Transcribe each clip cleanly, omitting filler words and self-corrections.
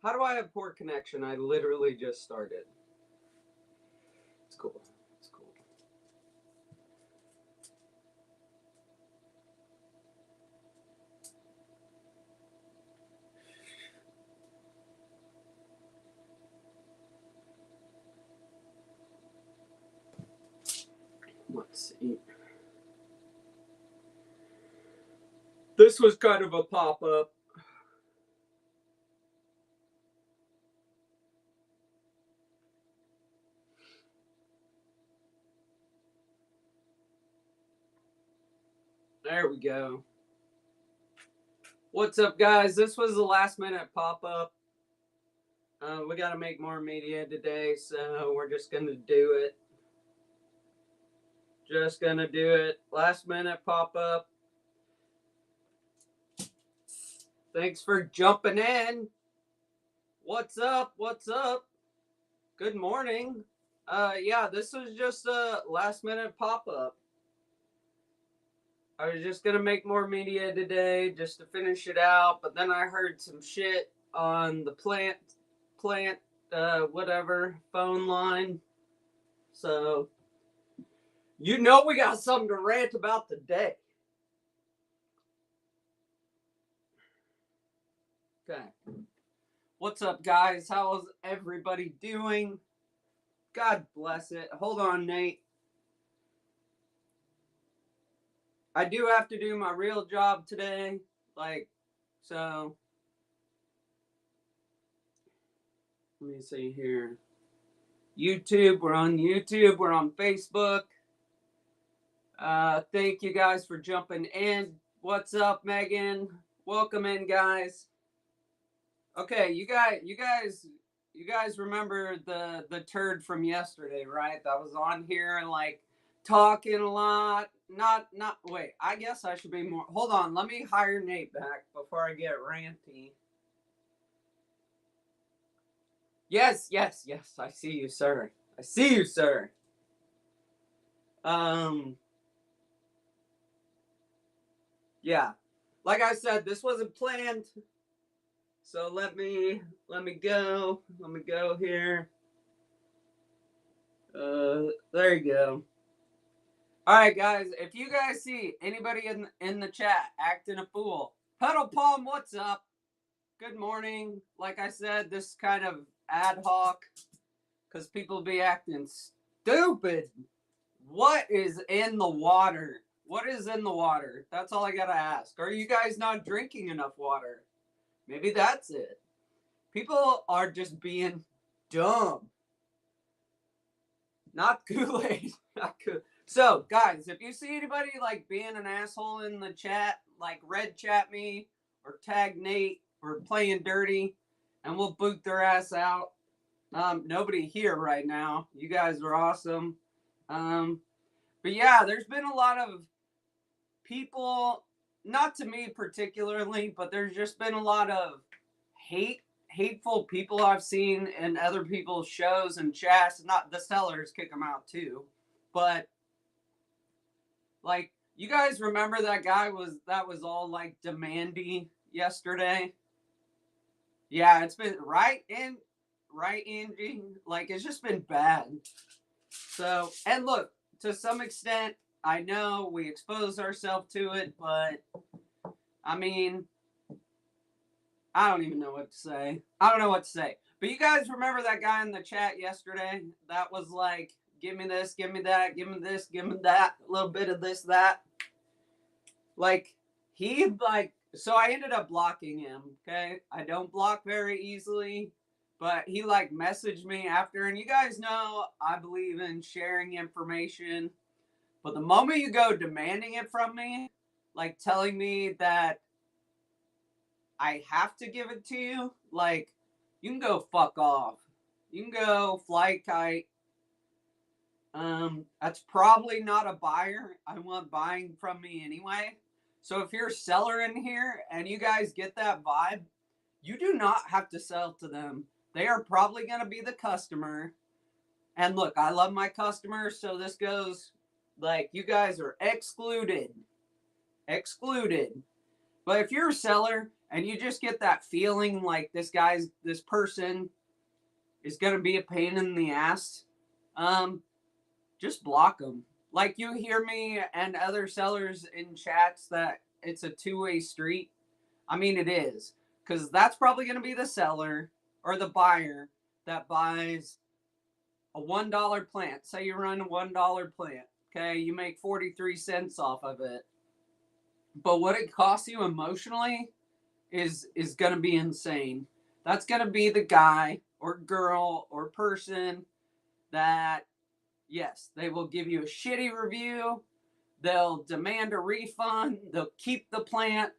How do I have poor connection? I literally just started. It's cool. It's cool. Let's see. This was kind of a pop-up. There we go. What's up, guys? This was the last minute pop-up. We got to make more media today, so we're just going to do it. Just going to do it. Last minute pop-up. Thanks for jumping in. What's up? What's up? Good morning. Yeah, this was just a last minute pop-up. I was just gonna make more media today just to finish it out, but then I heard some shit on the plant whatever phone line. So you know we got something to rant about today. Okay. What's up, guys? How's everybody doing? God bless it. Hold on, Nate. I do have to do my real job today. So. Let me see here. YouTube. We're on YouTube. We're on Facebook. Thank you guys for jumping in. What's up, Megan? Welcome in, guys. Okay, you guys remember the turd from yesterday, right? That was on here and talking a lot. Wait, I guess I should be more. Hold on, let me hire Nate back before I get ranty. Yes. I see you, sir. Yeah. Like I said, this wasn't planned. So let me go. Let me go here. There you go. All right, guys. If you guys see anybody in the chat acting a fool, Pedal Palm, what's up? Good morning. Like I said, this is kind of ad hoc because people be acting stupid. What is in the water? What is in the water? That's all I gotta ask. Are you guys not drinking enough water? Maybe that's it. People are just being dumb. Not Kool-Aid. Not Kool-Aid. So, guys, if you see anybody being an asshole in the chat, red chat me or tag Nate or playing dirty, and we'll boot their ass out. Nobody here right now. You guys are awesome. But yeah, there's been a lot of people, not to me particularly, but there's just been a lot of hateful people I've seen in other people's shows and chats. Not the sellers kick them out too, but you guys remember that guy that was all demanding yesterday? Yeah, it's been right, Angie. It's just been bad. So, and look, to some extent, I know we expose ourselves to it, but I mean, I don't even know what to say. I don't know what to say. But you guys remember that guy in the chat yesterday that was give me this, give me that, give me this, give me that, a little bit of this, that. So I ended up blocking him, okay? I don't block very easily, but he messaged me after, and you guys know I believe in sharing information. But the moment you go demanding it from me, telling me that I have to give it to you, you can go fuck off. You can go fly kite. That's probably not a buyer I want buying from me anyway. So if you're a seller in here and you guys get that vibe, you do not have to sell to them. They are probably going to be the customer. And look, I love my customers, so this goes you guys are excluded. But if you're a seller and you just get that feeling like this person is going to be a pain in the ass, just block them. Like, you hear me and other sellers in chats that it's a two-way street. I mean, it is, because that's probably going to be the seller or the buyer that buys a $1 plant. Say you run a $1 plant, okay? You make 43 cents off of it. But what it costs you emotionally is going to be insane. That's going to be the guy or girl or person that, yes, they will give you a shitty review. They'll demand a refund. They'll keep the plant.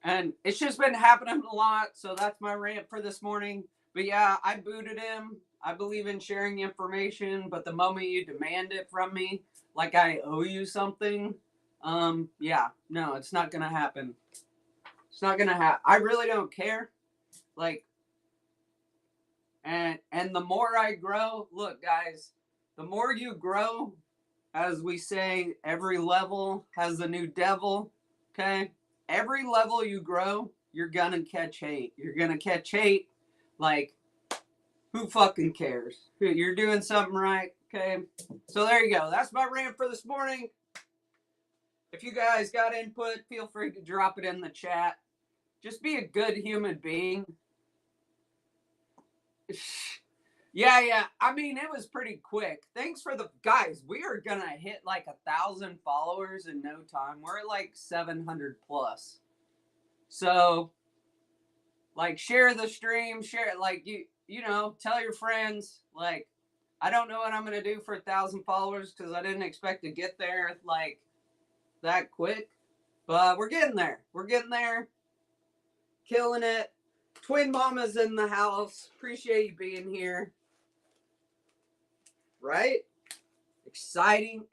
And it's just been happening a lot. So that's my rant for this morning. But yeah, I booted him. I believe in sharing information. But the moment you demand it from me, like I owe you something, yeah, no, it's not going to happen. It's not going to happen. I really don't care. Like, and the more I grow, look, guys, the more you grow, as we say, every level has a new devil, okay? Every level you grow, you're gonna catch hate. You're gonna catch hate, like, who fucking cares? You're doing something right, okay? So there you go. That's my rant for this morning. If you guys got input, feel free to drop it in the chat. Just be a good human being. Yeah. I mean, it was pretty quick. Thanks for the guys. We are gonna hit like 1,000 followers in no time. We're at like 700 plus. So, like, share the stream. Share it. Like, you know, tell your friends. Like, I don't know what I'm gonna do for 1,000 followers because I didn't expect to get there like that quick. But we're getting there. We're getting there. Killing it. Twin Mama's in the house. Appreciate you being here. Right? Exciting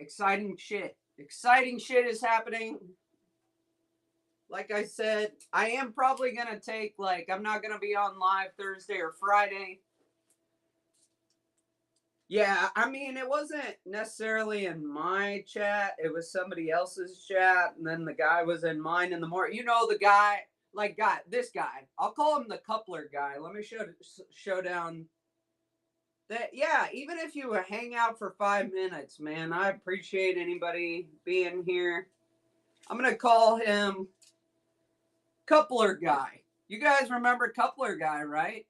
shit. Exciting shit is happening. Like I said, I am probably going to take, like, I'm not going to be on live Thursday or Friday. Yeah, I mean, it wasn't necessarily in my chat. It was somebody else's chat. And then the guy was in mine in the morning. You know, the guy, like, this guy. I'll call him the coupler guy. Let me show down. That, yeah, even if you hang out for 5 minutes, man, I appreciate anybody being here. I'm going to call him Coupler Guy. You guys remember Coupler Guy, right?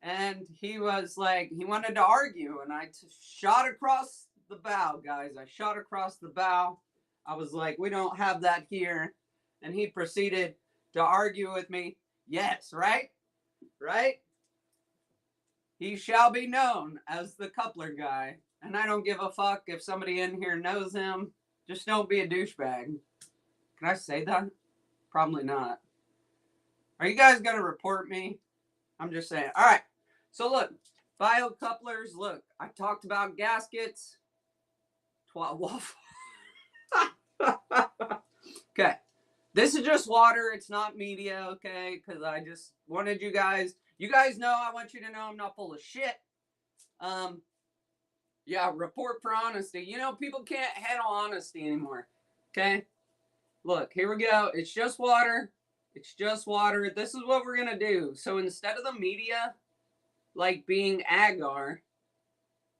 And he was like, he wanted to argue, and I shot across the bow, guys. I shot across the bow. I was like, we don't have that here. And he proceeded to argue with me. Yes, right? Right? He shall be known as the Coupler Guy. And I don't give a fuck if somebody in here knows him. Just don't be a douchebag. Can I say that? Probably not. Are you guys going to report me? I'm just saying. All right. So look, bio couplers. Look, I talked about gaskets. Okay. This is just water. It's not media, okay? Because I just wanted you guys know, I want you to know I'm not full of shit. Yeah, report for honesty. You know, people can't handle honesty anymore. Okay? Look, here we go. It's just water. It's just water. This is what we're going to do. So instead of the media, like being agar,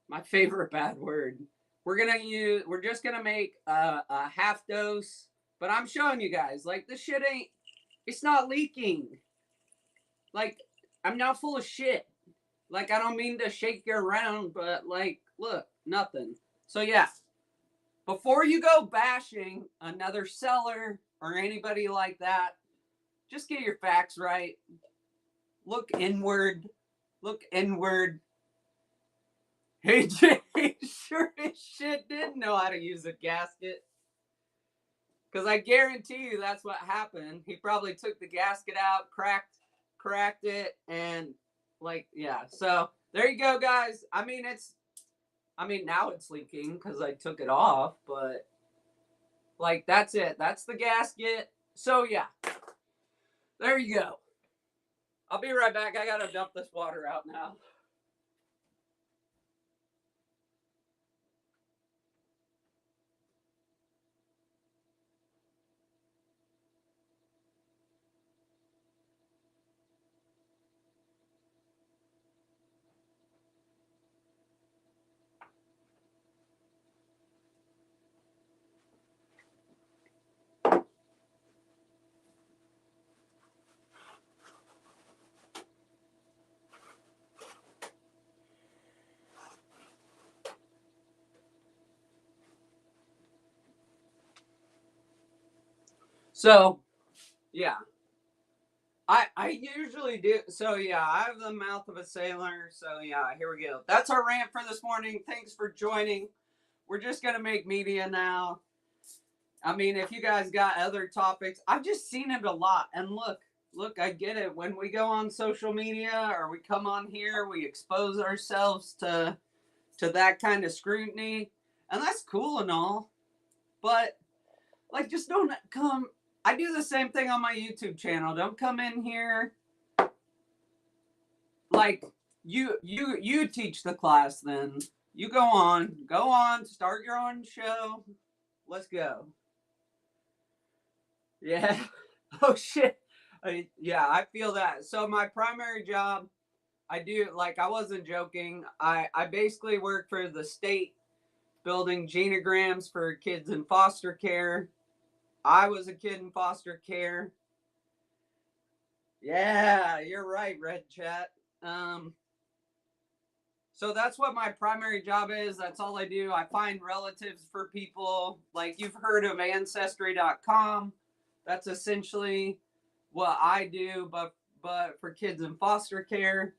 my favorite bad word, we're just going to make a half dose. But I'm showing you guys, like, this shit it's not leaking. Like, I'm not full of shit. Like, I don't mean to shake you around, but, like, look, nothing. So, yeah. Before you go bashing another seller or anybody like that, just get your facts right. Look inward. Look inward. Hey, Jay sure as shit didn't know how to use a gasket. Because I guarantee you that's what happened. He probably took the gasket out, cracked it, and, like, yeah. So, there you go, guys. I mean, now it's leaking because I took it off, but, like, that's it. That's the gasket. So, yeah. There you go. I'll be right back. I gotta dump this water out now. So, yeah. I usually do. So, yeah, I have the mouth of a sailor. So, yeah, here we go. That's our rant for this morning. Thanks for joining. We're just going to make media now. I mean, if you guys got other topics, I've just seen it a lot. And look, I get it. When we go on social media or we come on here, we expose ourselves to that kind of scrutiny. And that's cool and all. But like, just don't come. I do the same thing on my YouTube channel. Don't come in here like you teach the class. Then you go on, start your own show. Let's go. Yeah. Oh shit. Yeah, I feel that. So my primary job, I do, like, I wasn't joking. I basically work for the state building genograms for kids in foster care. I was a kid in foster care. Yeah, you're right, Red Chat. Um, so that's what my primary job is. That's all I do. I find relatives for people. Like, you've heard of Ancestry.com. That's essentially what I do, but for kids in foster care.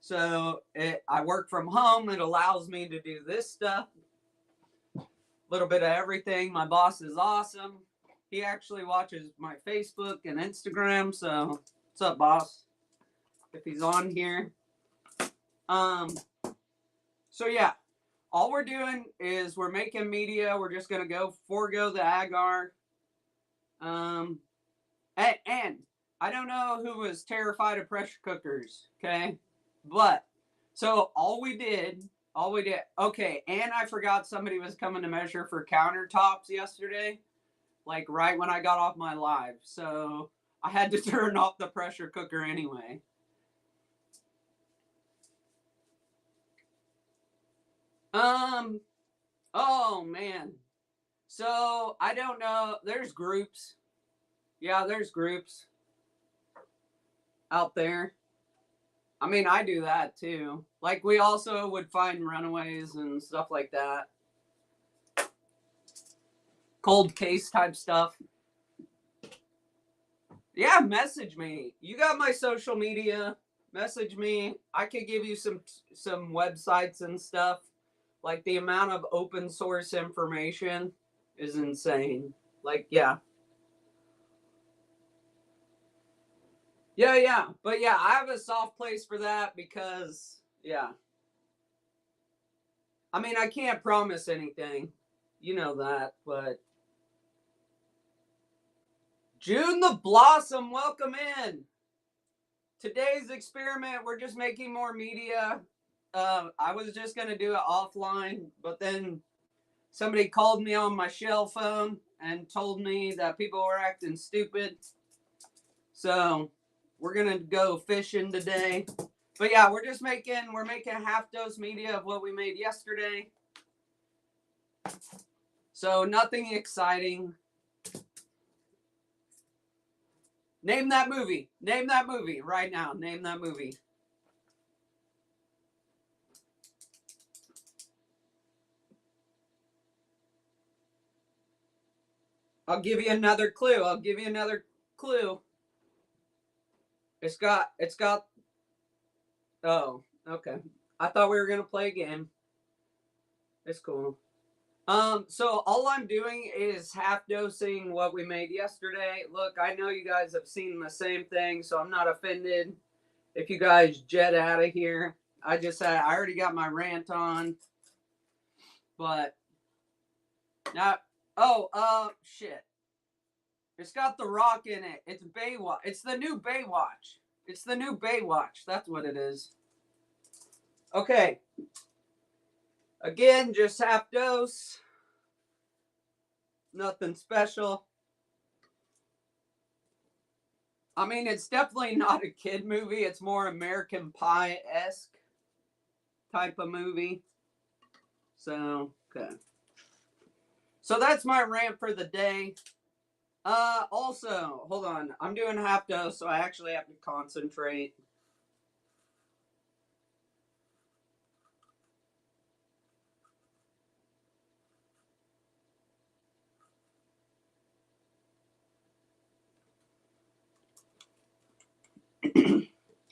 So I work from home. It allows me to do this stuff. A little bit of everything. My boss is awesome. He actually watches my Facebook and Instagram. So what's up, boss? If he's on here. So yeah, all we're doing is we're making media. We're just gonna go forego the agar. Um, and I don't know who was terrified of pressure cookers. Okay, but so all we did. Okay, and I forgot somebody was coming to measure for countertops yesterday. Like right when I got off my live, so I had to turn off the pressure cooker anyway. Um, oh man. So I don't know. There's groups. Yeah, there's groups out there. I mean, I do that too. Like, we also would find runaways and stuff like that. Cold case type stuff. Yeah, message me. You got my social media. Message me. I could give you some websites and stuff. Like, the amount of open source information is insane. Like, yeah. Yeah. But yeah, I have a soft place for that because, yeah. I mean, I can't promise anything. You know that, but June the Blossom, welcome in. Today's experiment, we're just making more media. I was just going to do it offline, but then somebody called me on my shell phone and told me that people were acting stupid. So we're going to go fishing today. But yeah, we're making half dose media of what we made yesterday. So nothing exciting. Name that movie. Name that movie right now. Name that movie. I'll give you another clue. It's got oh, okay. I thought we were gonna play a game. It's cool. So all I'm doing is half dosing what we made yesterday. Look, I know you guys have seen the same thing, so I'm not offended if you guys jet out of here. I already got my rant on, but now, shit. It's got The Rock in it. It's Baywatch. It's the new Baywatch. It's the new Baywatch. That's what it is. Okay. Again, just half dose. Nothing special. I mean, it's definitely not a kid movie. It's more American Pie-esque type of movie. So, okay. So that's my rant for the day. Also, hold on. I'm doing half dose, so I actually have to concentrate.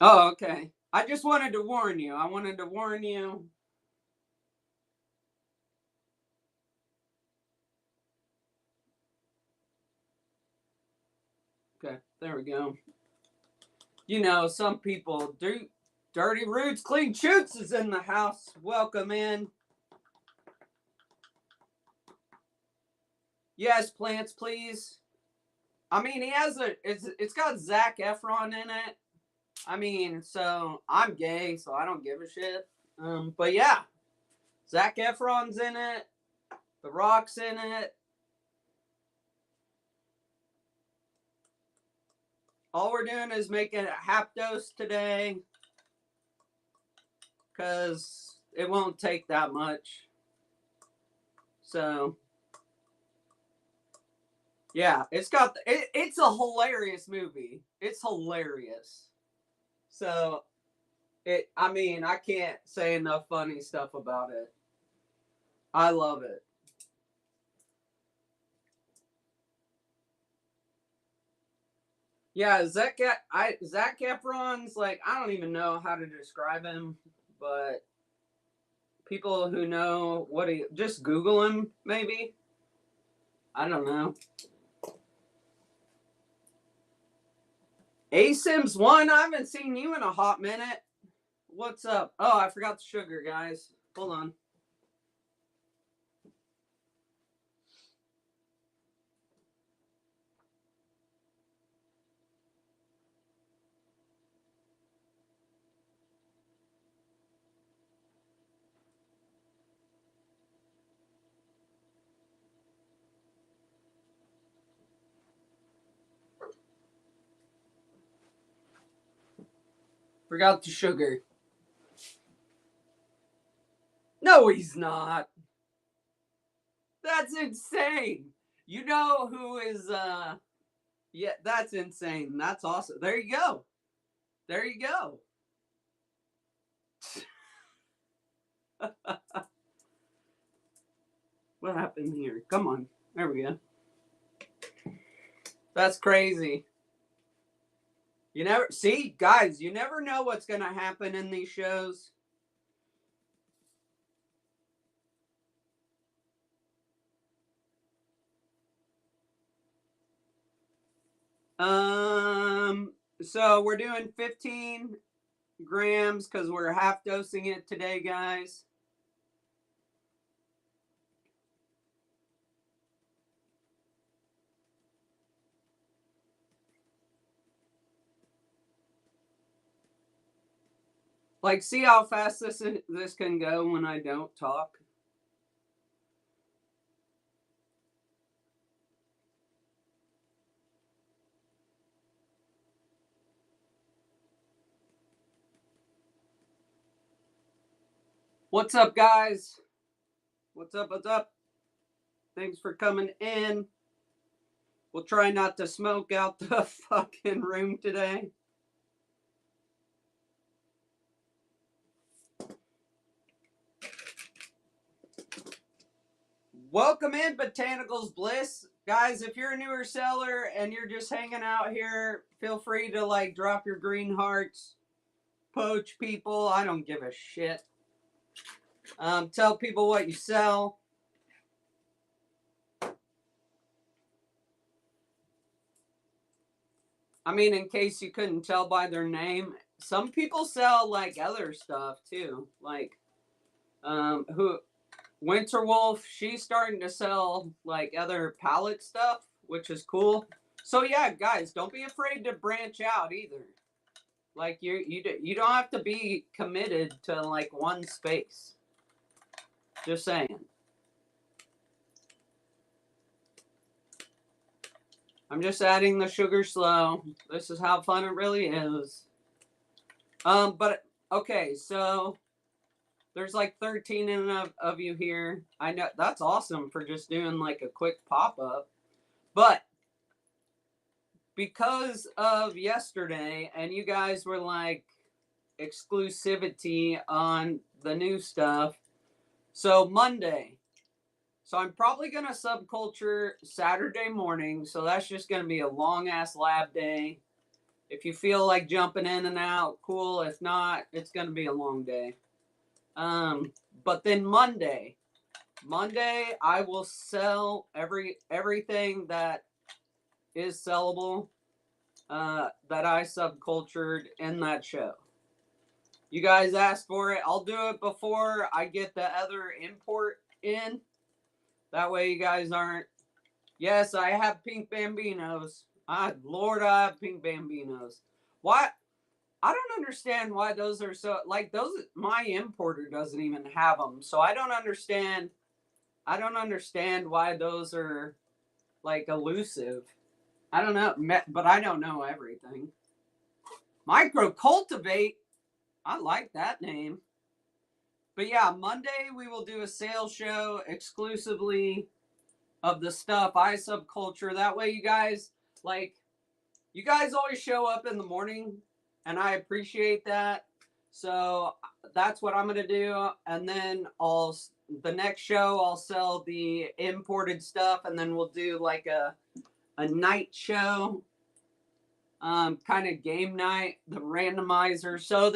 Oh, okay. I just wanted to warn you. I wanted to warn you. Okay, there we go. You know, some people do. Dirty Roots Clean Shoots is in the house. Welcome in. Yes, plants, please. I mean, he has it's got Zac Efron in it. I mean, so I'm gay, so I don't give a shit. But yeah, Zac Efron's in it. The Rock's in it. All we're doing is making a half dose today because it won't take that much. So yeah, it's a hilarious movie. It's hilarious. So I mean, I can't say enough funny stuff about it. I love it. Yeah, Zac Efron's like, I don't even know how to describe him, but people who know what he just Google him maybe. I don't know. A Sims one, I haven't seen you in a hot minute. What's up? Oh, I forgot the sugar, guys. Hold on. Forgot the sugar. No, he's not. That's insane. You know who is yeah, that's insane. That's awesome. There you go. There you go. What happened here? Come on. There we go. That's crazy. You never see, guys, you never know what's gonna happen in these shows. Um so we're doing 15 grams because we're half dosing it today, guys. Like, see how fast this can go when I don't talk. What's up, guys? What's up? What's up? Thanks for coming in. We'll try not to smoke out the fucking room today. Welcome in, Botanicals Bliss. Guys, if you're a newer seller and you're just hanging out here, feel free to like drop your green hearts, poach people. I don't give a shit. Tell people what you sell. I mean, in case you couldn't tell by their name, some people sell like other stuff too. Like, who Winterwolf, she's starting to sell like other palette stuff, which is cool. So yeah, guys, don't be afraid to branch out either. Like you don't have to be committed to like one space. Just saying. I'm just adding the sugar slow. This is how fun it really is. But okay, so there's like 13 of you here. I know that's awesome for just doing like a quick pop up. But because of yesterday and you guys were like exclusivity on the new stuff, so Monday. So I'm probably gonna subculture Saturday morning. So that's just gonna be a long ass lab day. If you feel like jumping in and out, cool. If not, it's gonna be a long day. But then Monday I will sell everything that is sellable, that I subcultured in that show. You guys asked for it. I'll do it before I get the other import in. That way you guys aren't. Yes, I have pink Bambinos. Lord, I have pink Bambinos. Why? I don't understand why those are so, like, those, my importer doesn't even have them. So I don't understand why those are like elusive. I don't know, but I don't know everything. Micro cultivate. I like that name. But yeah, Monday we will do a sales show exclusively of the stuff I subculture. That way you guys, like, you guys always show up in the morning and I appreciate that. So that's what I'm going to do. And then the next show I'll sell the imported stuff, and then we'll do like a night show, kind of game night, the randomizer. So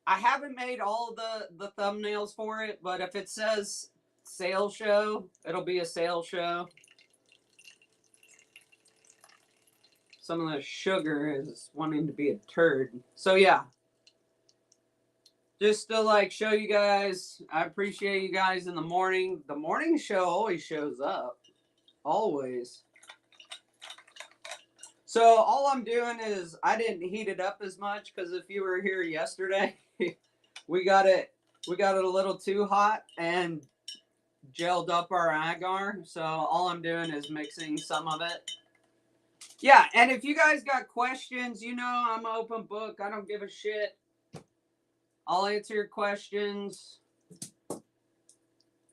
I haven't made all the thumbnails for it, but if it says sales show, it'll be a sales show. Some of the sugar is wanting to be a turd. So yeah, just to like show you guys, I appreciate you guys in the morning. The morning show always shows up, always. So all I'm doing is I didn't heat it up as much, because if you were here yesterday, we got it a little too hot and gelled up our agar. So all I'm doing is mixing some of it. Yeah, and if you guys got questions, you know I'm an open book. I don't give a shit. I'll answer your questions.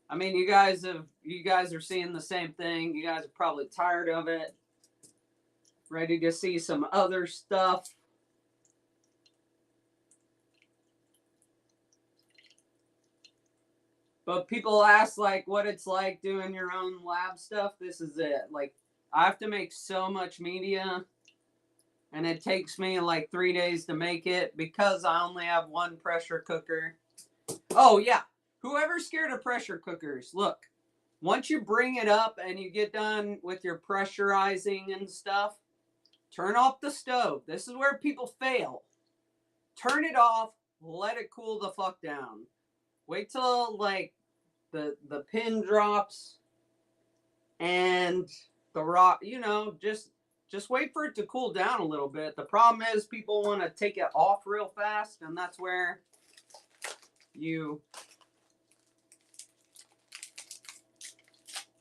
I mean, you guys are seeing the same thing. You guys are probably tired of it. Ready to see some other stuff. But people ask like what it's like doing your own lab stuff. This is it. Like, I have to make so much media, and it takes me like 3 days to make it because I only have one pressure cooker. Oh yeah, whoever's scared of pressure cookers, look, once you bring it up and you get done with your pressurizing and stuff, turn off the stove. This is where people fail. Turn it off, let it cool the fuck down. Wait till like the pin drops and the rock, just wait for it to cool down a little bit. The problem is people want to take it off real fast, and that's where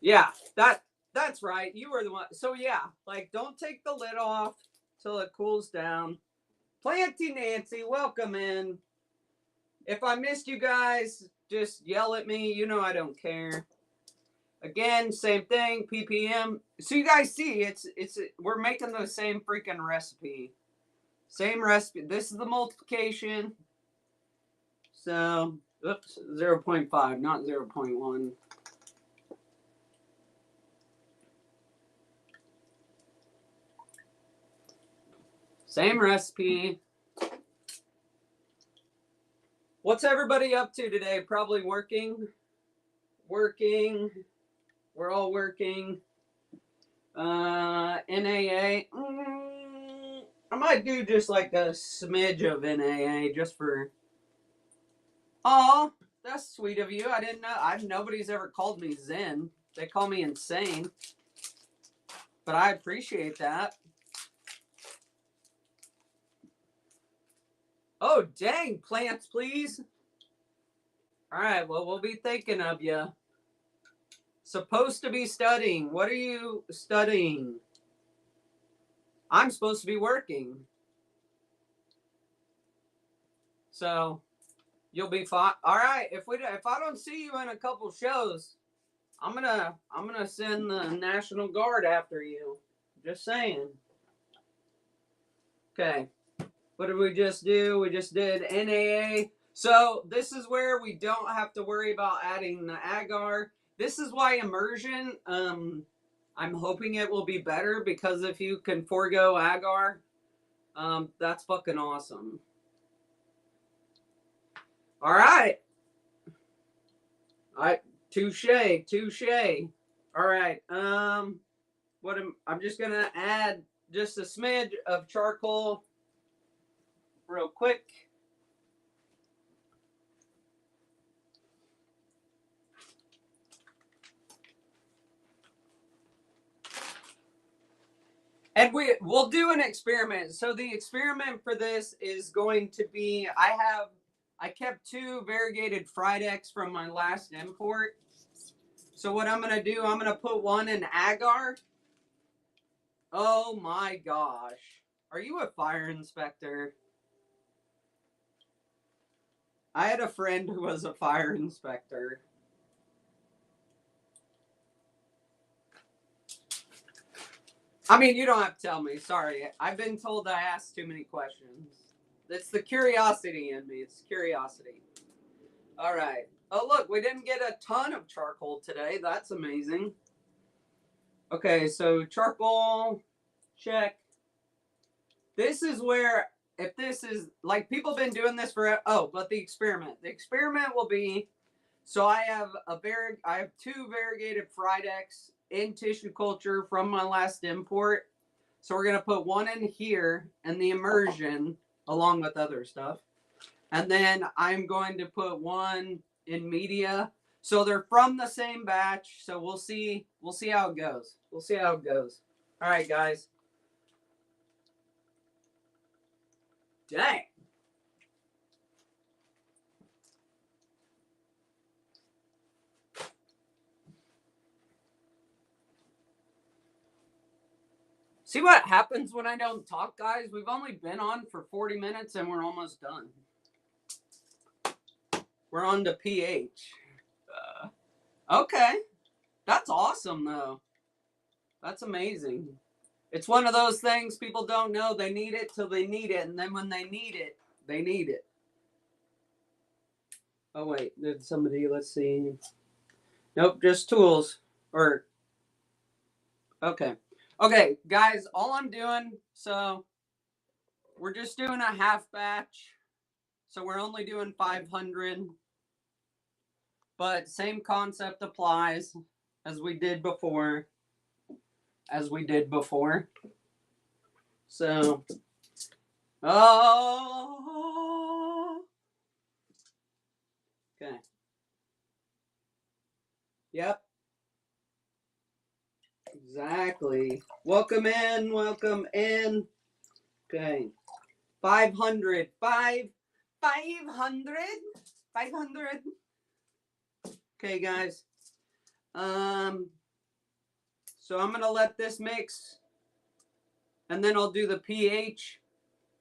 yeah, that's right. You were the one. So yeah, like, don't take the lid off till it cools down. Planty Nancy, welcome in. If I missed you guys, just yell at me. You know I don't care. Again, same thing, ppm. So you guys see, we're making the same freaking recipe. Same recipe. This is the multiplication. So, oops, 0.5, not 0.1. Same recipe. What's everybody up to today? Probably working. We're all working. NAA. I might do just like a smidge of NAA just for. Aw, that's sweet of you. I didn't know. Nobody's ever called me Zen. They call me insane. But I appreciate that. Oh, dang. Plants, please. All right. Well, we'll be thinking of you. Supposed to be studying. What are you studying? I'm supposed to be working. So you'll be fine. All right. If I don't see you in a couple shows, I'm gonna send the National Guard after you. Just saying. Okay. What did we just do? We just did NAA. So this is where we don't have to worry about adding the agar. This is why immersion, I'm hoping it will be better, because if you can forego agar, That's fucking awesome. All right. Touche. All right. I'm just gonna add just a smidge of charcoal real quick. And we'll do an experiment. So the experiment for this is going to be I kept 2 variegated fried eggs from my last import. So what I'm gonna do, I'm gonna put one in agar. Oh my gosh. Are you a fire inspector? I had a friend who was a fire inspector. I mean, you don't have to tell me. Sorry. I've been told I asked too many questions. It's the curiosity in me. It's curiosity. All right. Oh, look, we didn't get a ton of charcoal today. That's amazing. Okay, so charcoal, check. This is where, if this is, like, people have been doing this for, but the experiment. The experiment will be, so I have 2 variegated fried eggs in tissue culture from my last import. So we're going to put one in here and the immersion along with other stuff. And then I'm going to put one in media. So they're from the same batch. So we'll see how it goes. We'll see how it goes. All right, guys. Dang. See what happens when I don't talk, guys? We've only been on for 40 minutes and we're almost done. We're on to pH. Okay. That's awesome, though. That's amazing. It's one of those things people don't know. They need it till they need it. And then when they need it, they need it. Oh, wait. Did somebody, let's see. Nope, just tools. Or, okay. Okay, guys, all I'm doing, so we're just doing a half batch. So we're only doing 500. But same concept applies as we did before. So, oh, okay. Yep. Exactly. Welcome in. Okay. 500. 500. Okay, guys. So I'm gonna let this mix, and then I'll do the pH.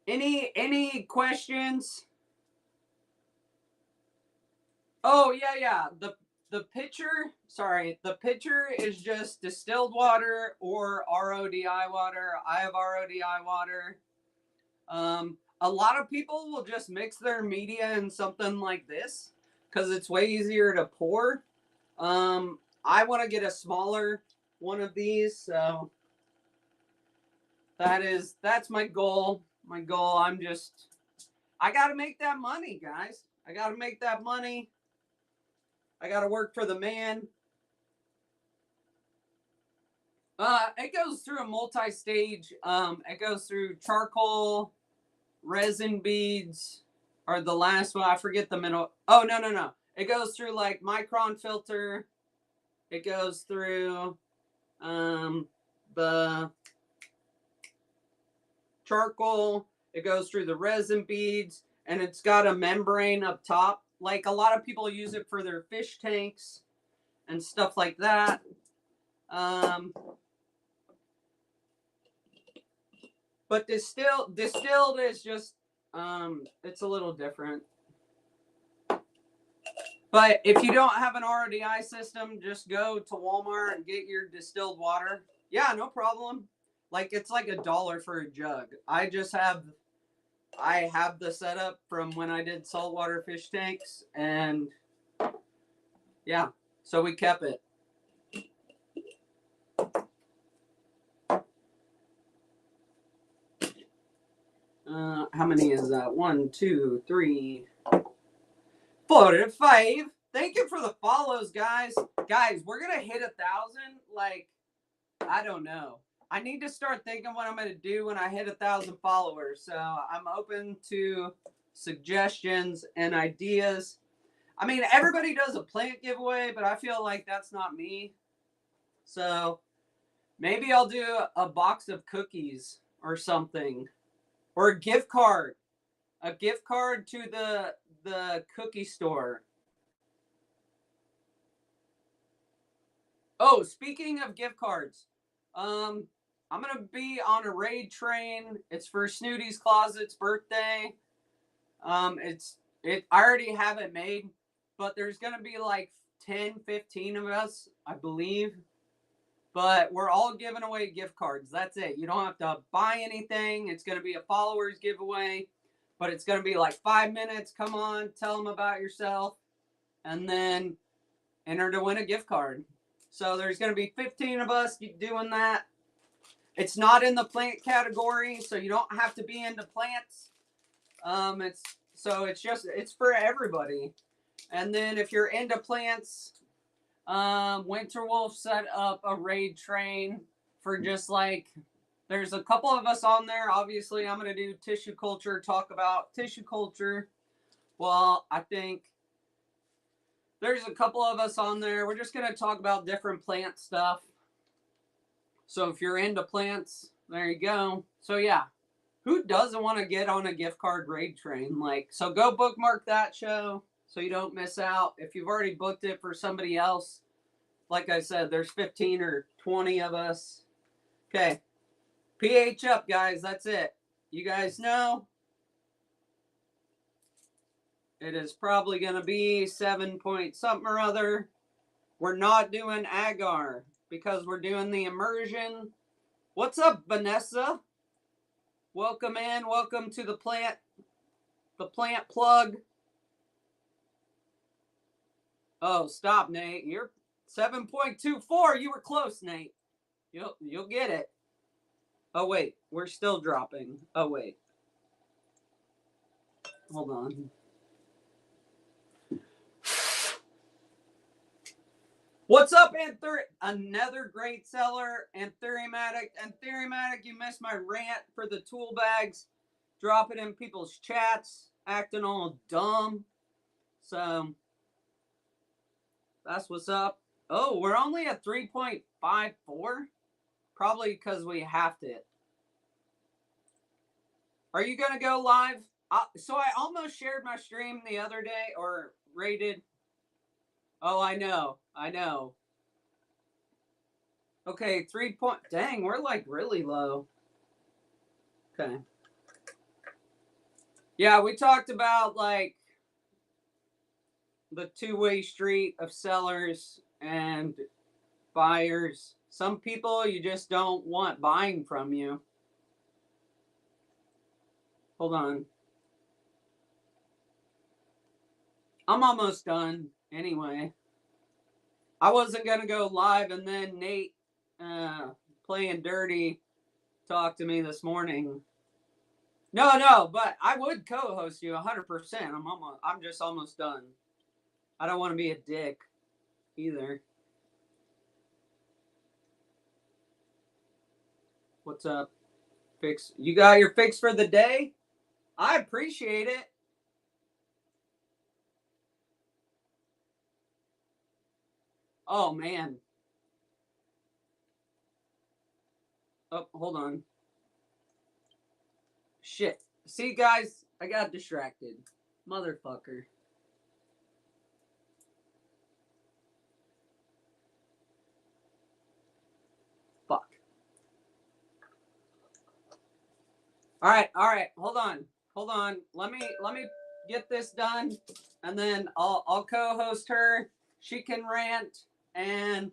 Any questions? Oh yeah. The pitcher. Sorry, the pitcher is just distilled water or RODI water. I have RODI water. A lot of people will just mix their media in something like this because it's way easier to pour. I want to get a smaller one of these, so that's my goal. I gotta make that money, guys. I gotta make that money. I gotta work for the man. It goes through a multi-stage. It goes through charcoal, resin beads, or the last one. I forget the middle. Oh no. It goes through like micron filter. It goes through the charcoal. It goes through the resin beads, and it's got a membrane up top. Like a lot of people use it for their fish tanks and stuff like that. But distilled is just it's a little different. But if you don't have an RODI system, just go to Walmart and get your distilled water. Yeah, no problem. Like it's like $1 for a jug. I have the setup from when I did saltwater fish tanks, and yeah, so we kept it. How many is that? 1, 2, 3, 4, 5. Thank you for the follows, guys. Guys, we're gonna hit 1,000. Like, I don't know. I need to start thinking what I'm gonna do when I hit 1,000 followers. So I'm open to suggestions and ideas. I mean, everybody does a plant giveaway, but I feel like that's not me. So maybe I'll do a box of cookies or something, or a gift card to the cookie store. Oh, speaking of gift cards, I'm gonna be on a raid train. It's for Snooty's Closet's birthday. I already have it made, but there's gonna be like 10, 15 of us, I believe. But we're all giving away gift cards. That's it. You don't have to buy anything. It's gonna be a followers giveaway, but it's gonna be like 5 minutes. Come on, tell them about yourself, and then enter to win a gift card. So there's going to be 15 of us doing that. It's not in the plant category, so you don't have to be into plants. It's for everybody. And then if you're into plants, Winterwolf set up a raid train for just like, there's a couple of us on there. Obviously, I'm going to do tissue culture, talk about tissue culture. Well, I think there's a couple of us on there. We're just going to talk about different plant stuff. So if you're into plants, there you go. So yeah, who doesn't want to get on a gift card raid train? Like, so go bookmark that show so you don't miss out. If you've already booked it for somebody else, like I said, there's 15 or 20 of us. Okay. pH up, guys. That's it. You guys know it is probably going to be 7 point something or other. We're not doing agar because we're doing the immersion. What's up, Vanessa? Welcome in. Welcome to the plant plug. Oh, stop, Nate. You're 7.24. You were close, Nate. You'll get it. Oh, wait. We're still dropping. Oh, wait. Hold on. What's up, another great seller, Anthurimatic. Anthurimatic, you missed my rant for the tool bags. Drop it in people's chats, acting all dumb. So, that's what's up. Oh, we're only at 3.54? Probably because we halved it. Are you going to go live? So I almost shared my stream the other day, or rated. Oh, I know. Okay, 3 point. Dang, we're like really low. Okay. Yeah, we talked about like the two-way street of sellers and buyers. Some people you just don't want buying from you. Hold on. I'm almost done anyway. I wasn't going to go live, and then Nate playing dirty talked to me this morning. No, but I would co-host you 100%. I'm just almost done. I don't want to be a dick either. What's up? Fix. You got your fix for the day? I appreciate it. Oh, man. Oh, hold on. Shit. See, guys, I got distracted. Motherfucker. Fuck. All right. Hold on. Let me get this done, and then I'll co-host her. She can rant, and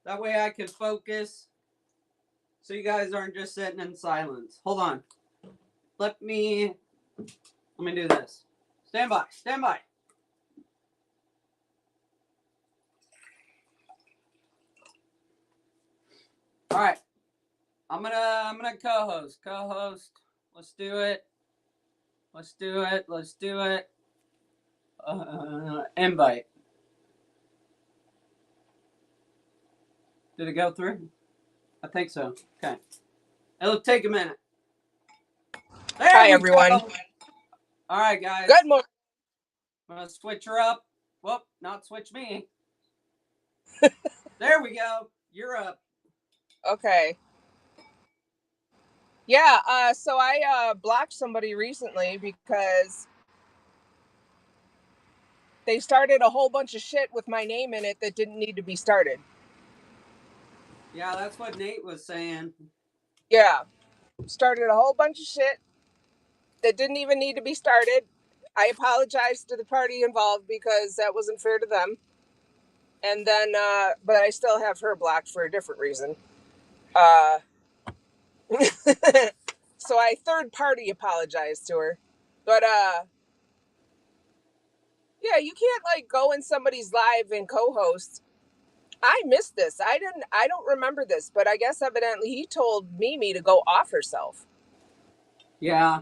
that way I can focus. So you guys aren't just sitting in silence. Hold on. Let me do this. Stand by. All right. I'm gonna co-host. Let's do it. Let's do it. Let's do it. Invite. Did it go through? I think so. Okay. It'll take a minute. There Hi, we everyone. go. All right, guys. Good morning. I'm going to switch her up. Whoop, not switch me. There we go. You're up. Okay. Yeah, so I blocked somebody recently because they started a whole bunch of shit with my name in it that didn't need to be started. Yeah, that's what Nate was saying. Yeah. Started a whole bunch of shit that didn't even need to be started. I apologized to the party involved because that wasn't fair to them. And then, but I still have her blocked for a different reason. So I third party apologized to her. But, yeah, you can't like go in somebody's live and co-host. I missed this. I don't remember this, but I guess evidently he told Mimi to go off herself. Yeah.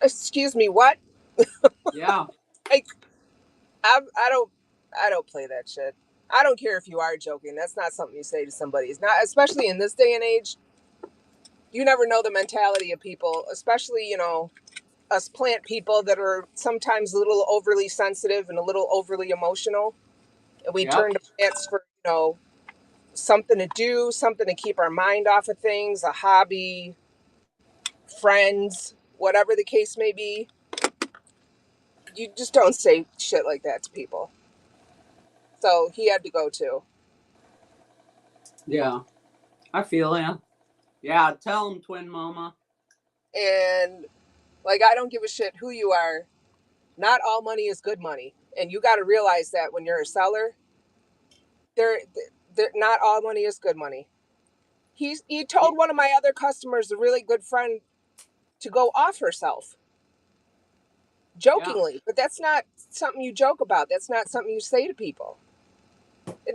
Excuse me, what? Yeah. Like I don't play that shit. I don't care if you are joking. That's not something you say to somebody. It's not, especially in this day and age. You never know the mentality of people, especially, us plant people that are sometimes a little overly sensitive and a little overly emotional. And we turn to plants for, something to do, something to keep our mind off of things, a hobby, friends, whatever the case may be. You just don't say shit like that to people. So he had to go too. Yeah. I feel ya. Yeah, tell him, Twin Mama. And like, I don't give a shit who you are. Not all money is good money. And you got to realize that when you're a seller, they're not all money is good money. He told one of my other customers, a really good friend, to go off herself. Jokingly, but that's not something you joke about. That's not something you say to people.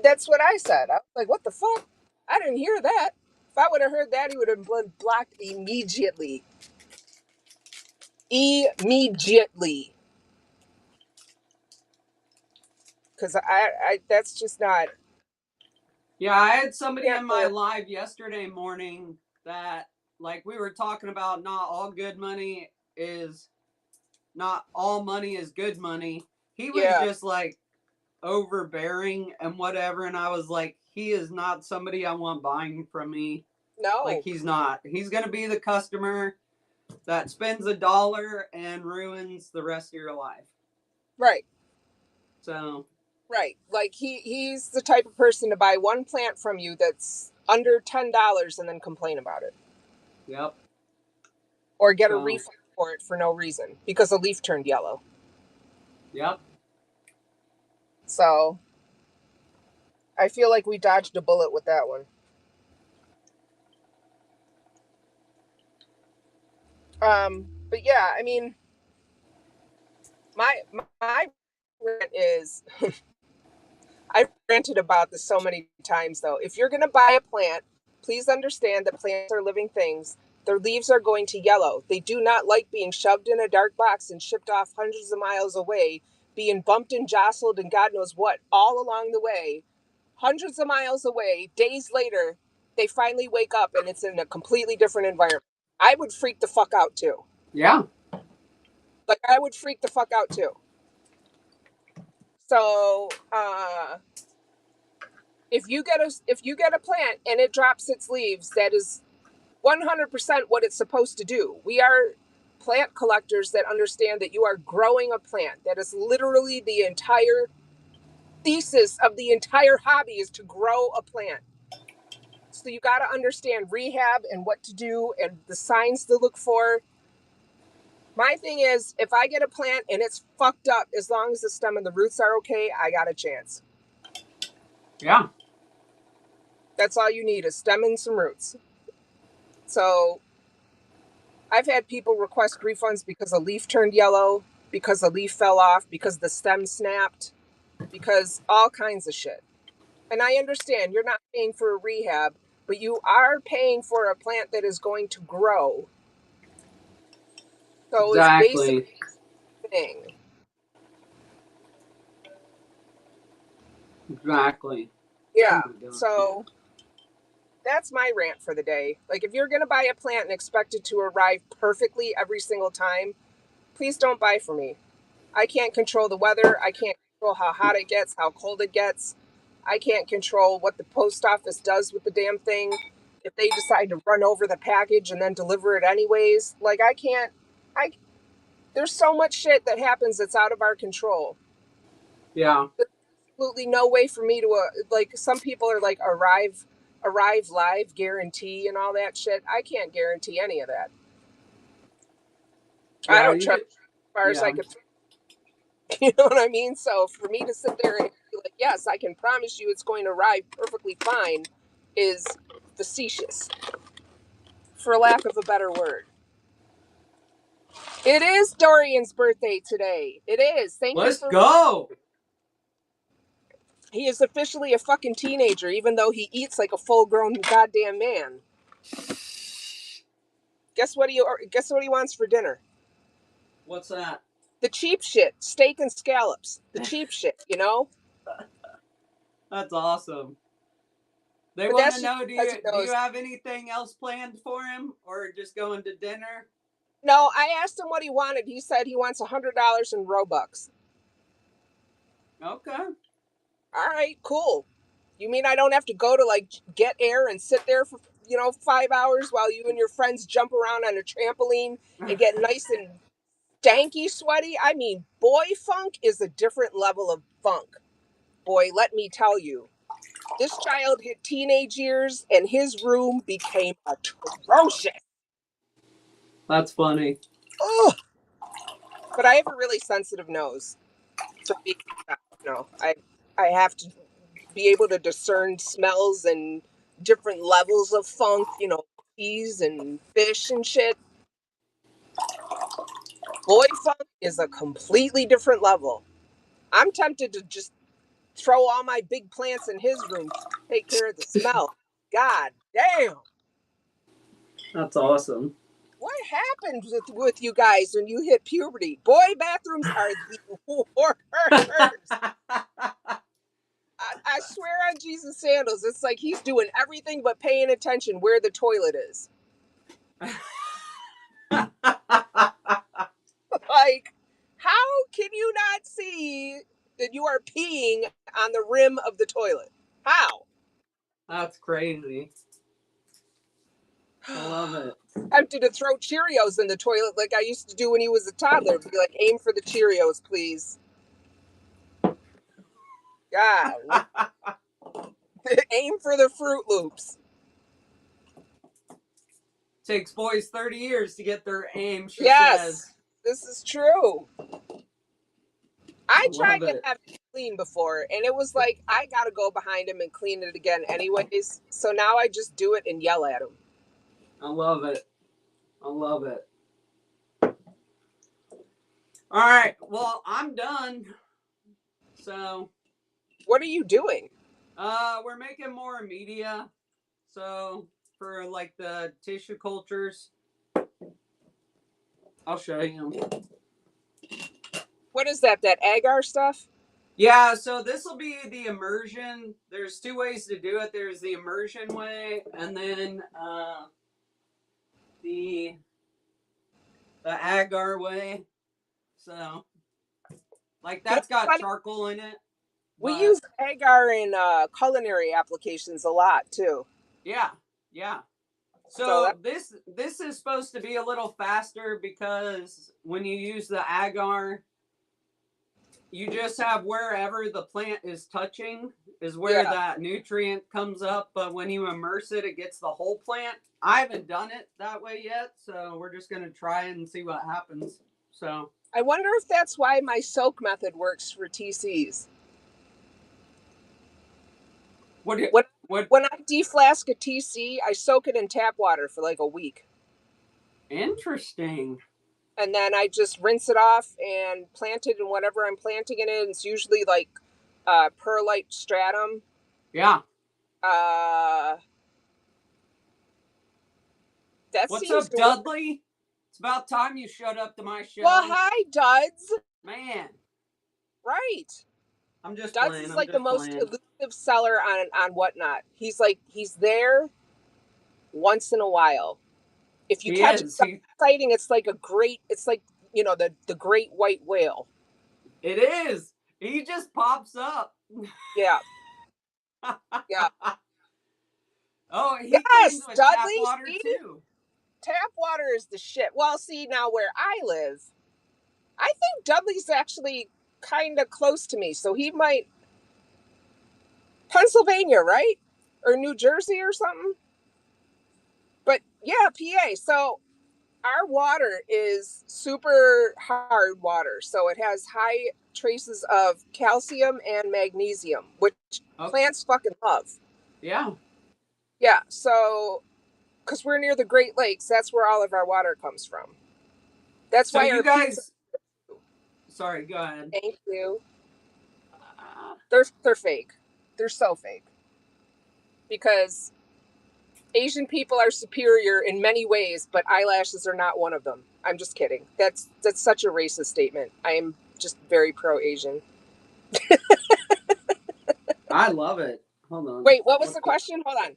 That's what I said. I was like, what the fuck? I didn't hear that. If I would have heard that, he would have been blocked immediately. Immediately. Because I that's just not. Yeah, I had somebody in my live yesterday morning that, like, we were talking about not all money is good money. He was just like overbearing and whatever, and I was like, he is not somebody I want buying from me. No. Like, he's not. He's gonna be the customer that spends $1 and ruins the rest of your life. Right. So. Right. Like he's the type of person to buy one plant from you that's under $10 and then complain about it. Yep. Or get a refund for it for no reason because a leaf turned yellow. Yep. So I feel like we dodged a bullet with that one. But yeah, I mean, my rant is I've ranted about this so many times though. If you're gonna buy a plant, please understand that plants are living things. Their leaves are going to yellow. They do not like being shoved in a dark box and shipped off hundreds of miles away, being bumped and jostled and God knows what all along the way. Hundreds of miles away, days later, they finally wake up and it's in a completely different environment. I would freak the fuck out too. Yeah. Like I would freak the fuck out too. So, if you get a plant and it drops its leaves, that is 100% what it's supposed to do. We are plant collectors that understand that you are growing a plant. That is literally the entire thesis of the entire hobby is to grow a plant. So you got to understand rehab and what to do and the signs to look for. My thing is, if I get a plant and it's fucked up, as long as the stem and the roots are okay, I got a chance. Yeah. That's all you need, is stem and some roots. So I've had people request refunds because a leaf turned yellow, because a leaf fell off, because the stem snapped, because all kinds of shit. And I understand you're not paying for a rehab, but you are paying for a plant that is going to grow. So it's basically Exactly. the thing. Exactly. Oh Yeah. my god. So that's my rant for the day. Like, if you're going to buy a plant and expect it to arrive perfectly every single time, please don't buy from me. I can't control the weather. I can't control how hot it gets, how cold it gets. I can't control what the post office does with the damn thing. If they decide to run over the package and then deliver it anyways, like, I can't. I There's so much shit that happens that's out of our control. Yeah. There's absolutely no way for me to like. Some people are like arrive live guarantee and all that shit. I can't guarantee any of that. I Yeah. don't You trust just. as far as I Yeah. could. You know what I mean? So for me to sit there and be like, yes, I can promise you it's going to arrive perfectly fine, is facetious, for lack of a better word. It is Dorian's birthday today. It is. Thank you Let's for. go. He is officially a fucking teenager, even though he eats like a full-grown goddamn man. Guess what he wants for dinner? What's that? The cheap shit, steak and scallops. The cheap shit, you know. That's awesome. They But want that's to just know, because he do you knows. have anything else planned for him or just going to dinner? No, I asked him what he wanted. He said he wants $100 in Robux. Okay. All right, cool. You mean I don't have to go to like get air and sit there for 5 hours while you and your friends jump around on a trampoline and get nice and danky sweaty? I mean, boy funk is a different level of funk. Boy, let me tell you. This child hit teenage years and his room became atrocious. That's funny. Ugh. But I have a really sensitive nose for being a child. I have to be able to discern smells and different levels of funk, cheese and fish and shit. Boy funk is a completely different level. I'm tempted to just throw all my big plants in his room to take care of the smell. God damn. That's awesome. What happened with you guys when you hit puberty? Boy bathrooms are the worst. I swear on Jesus sandals, it's like he's doing everything but paying attention where the toilet is. Like, how can you not see that you are peeing on the rim of the toilet? How? That's crazy. I love it. Tempted to throw Cheerios in the toilet like I used to do when he was a toddler. Be like, aim for the Cheerios, please. God, aim for the Fruit Loops. Takes boys 30 years to get their aim, she says. Yes, this is true. I I tried love to it. have it clean before, and it was like I gotta go behind him and clean it again, anyways. So now I just do it and yell at him. I love it. I love it. All right. Well, I'm done. So, What are you doing? we're making more media. So, for like the tissue cultures, I'll show you. What is that? That agar stuff? Yeah, so this will be the immersion. There's two ways to do it. There's the immersion way, and then the agar way. So, like You know, that's got funny. charcoal in it, We but use agar in culinary applications a lot too. yeah, yeah. So So this is supposed to be a little faster because when you use the agar, you just have wherever the plant is touching is where yeah, that nutrient comes up, but when you immerse it, it gets the whole plant. I haven't done it that way yet, so we're just gonna try it and see what happens. So I wonder if that's why my soak method works for TCs. what do you, When what when I deflask a TC, I soak it in tap water for like a week. interesting. And then I just rinse it off and plant it in whatever I'm planting it in. It's usually like perlite stratum. Yeah. Uh, that What's seems up, to work. Dudley? It's about time you showed up to my Well, show. hi, Duds. Man, Right. I'm just Duds playing. is I'm like the just most playing. elusive seller on whatnot. He's there once in a while. If you He catch is. a sighting, it's like the great white whale. It is. He just pops up. Yeah. Yeah. Oh, he cleans Yes, with tap Dudley, water see? too. Tap water is the shit. Well, see, now where I live, I think Dudley's actually kind of close to me. So he might, Pennsylvania, right? Or New Jersey or something. But yeah, PA. So our water is super hard water. So it has high traces of calcium and magnesium, which Oh, plants fucking love. yeah. Yeah. So, because we're near the Great Lakes, that's where all of our water comes from. That's So why you our pizza. guys. Sorry, go ahead. Thank you. Uh, They're fake. They're so fake because Asian people are superior in many ways, but eyelashes are not one of them. I'm just kidding. That's such a racist statement. I am just very pro Asian. I love it. Hold on. Wait, what was the question? Hold on.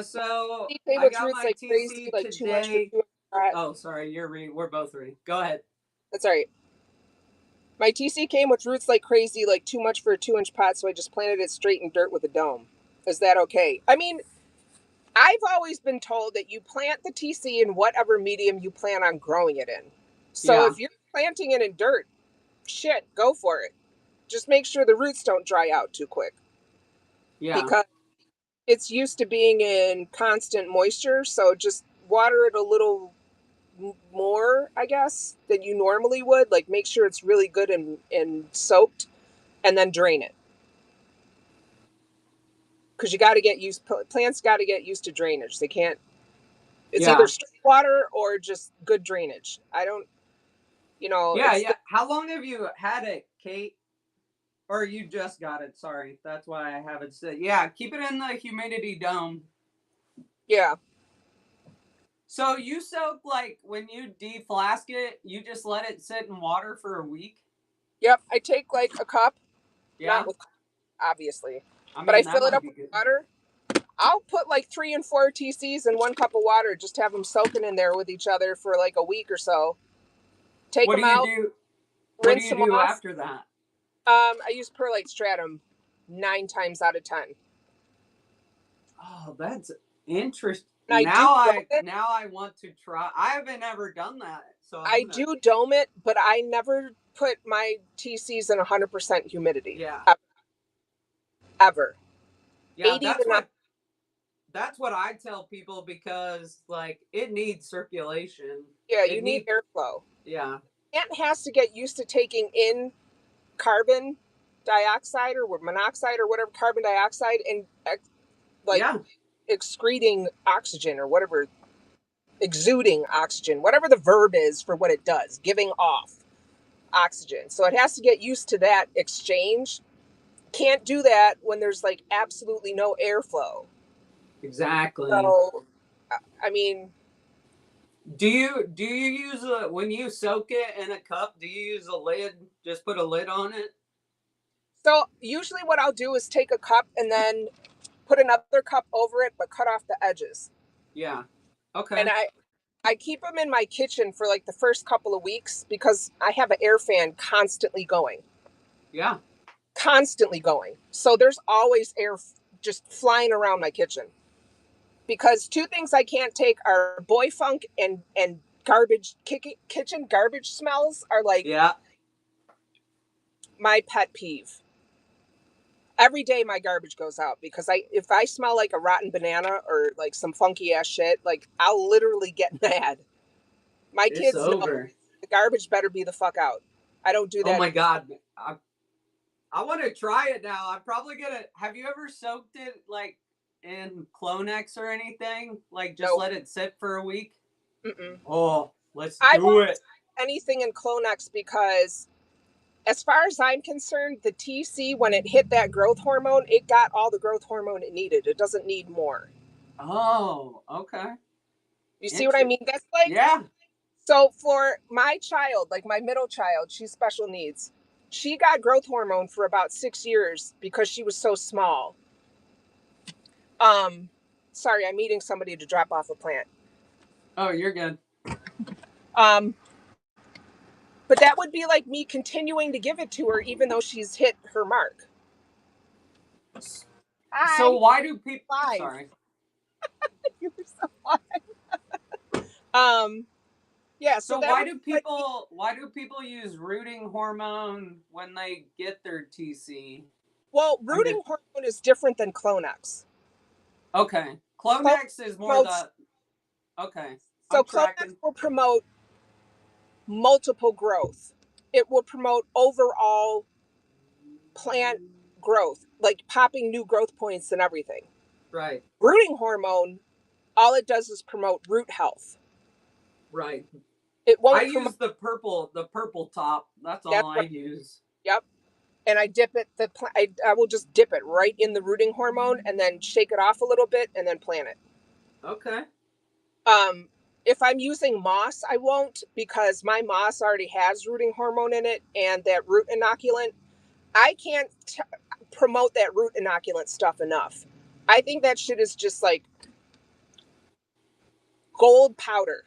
So You say I with got roots my like crazy, TC like too much for today. too hot. Oh, sorry, you're reading. We're both reading. Go ahead. That's all right. My TC came with roots like crazy, like too much for a 2-inch pot, so I just planted it straight in dirt with a dome. Is that okay? I mean, I've always been told that you plant the TC in whatever medium you plan on growing it in. So Yeah, if you're planting it in dirt, shit, go for it. Just make sure the roots don't dry out too quick yeah, because it's used to being in constant moisture. So just water it a little more, I guess, than you normally would. Like make sure it's really good and soaked and then drain it. Because you got to get used, plants got to get used to drainage. They can't, it's either yeah, straight water or just good drainage. I don't, yeah, it's yeah. the, How long have you had it, Kate? Or you just got it? Sorry, that's why I haven't said. Yeah, keep it in the humidity dome. yeah. So you soak like when you deflask it, you just let it sit in water for a week. Yep. I take like a cup, not Yeah, with, obviously, I but I mean that fill it might up be with good. water. I'll put like 3 and 4 TCs in 1 cup of water, just have them soaking in there with each other for like a week or so. Take What do them you out, do? What do rinse you them do off. after that? I use perlite stratum 9 times out of 10. Oh, that's interesting. And I do dome it. Now I want to try. I haven't ever done that, so I'm I gonna. do dome it, but I never put my TCs in 100% humidity. Yeah, Ever. yeah. 80 to 90. That's what I tell people because like it needs circulation. Yeah, you It need need airflow. yeah, Ant has to get used to taking in carbon dioxide or monoxide or whatever, carbon dioxide, and like yeah, excreting oxygen or whatever, exuding oxygen, whatever the verb is for what it does, giving off oxygen. So it has to get used to that exchange. Can't do that when there's like absolutely no airflow. exactly. So, I mean, Do you use a when you soak it in a cup? Do you use a lid? Just put a lid on it. so usually what I'll do is take a cup and then put another cup over it, but cut off the edges. Yeah. And Okay. I keep them in my kitchen for like the first couple of weeks because I have an air fan Yeah. constantly going. So there's always air just flying around my kitchen. Because two things I can't take are boy funk and garbage kitchen garbage smells are like Yeah. my pet peeve. Every day my garbage goes out because if I smell like a rotten banana or like some funky ass shit, like I'll literally get mad. My It's kids know over. the garbage better be the fuck out. I don't do Oh that. my god. I want to try it now. I'm probably gonna. Have you ever soaked it like in Clonex or anything? Like just No. let it sit for a week. Mm-mm. Oh, let's I do won't it. anything in Clonex because, as far as I'm concerned, the TC, when it hit that growth hormone, it got all the growth hormone it needed. It doesn't need more. Oh, okay. You see what I Interest. mean? That's like Yeah. So for my child, like my middle child, she's special needs. She got growth hormone for about 6 years because she was so small. Um, Sorry, I'm meeting somebody to drop off a plant. Oh, you're good. Um, but that would be like me continuing to give it to her even though she's hit her mark. So Hi, why do people? live. Sorry. You were so live. Yeah, so So that why would do be like, people use rooting hormone when they get their TC? well, I'm just rooting hormone is different than Clonex. okay. Clonex Clonex is more promotes, the okay. so I'm Clonex tracking. will promote multiple growth. It will promote overall plant growth, like popping new growth points and everything. Right. Rooting hormone, all it does is promote root health. Right. It I won't promote. use the purple top. That's all That's I what. use. Yep. And I dip it. I will just dip it right in the rooting hormone and then shake it off a little bit and then plant it. Okay. Um, if I'm using moss, I won't because my moss already has rooting hormone in it and that root inoculant. I can't promote that root inoculant stuff enough. I think that shit is just like gold powder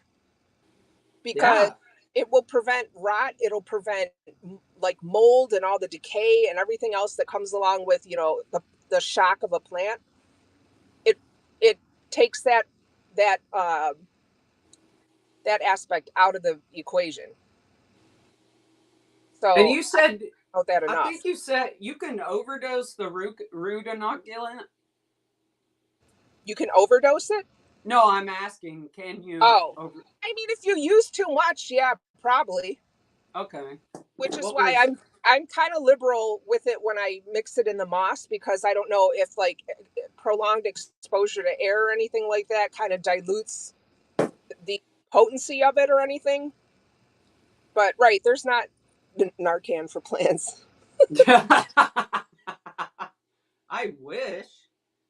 because Yeah. it will prevent rot. It'll prevent like mold and all the decay and everything else that comes along with, the shock of a plant. It it takes that that aspect out of the equation. And So you I said don't know that I enough. think you said you can overdose the root inoculant. You can overdose it. No, I'm asking, can you Oh, over? I mean, if you use too much, yeah, probably. Okay. Which is What why was? I'm kind of liberal with it when I mix it in the moss because I don't know if like prolonged exposure to air or anything like that kind of dilutes the potency of it or anything. But right, there's not Narcan for plants. I wish.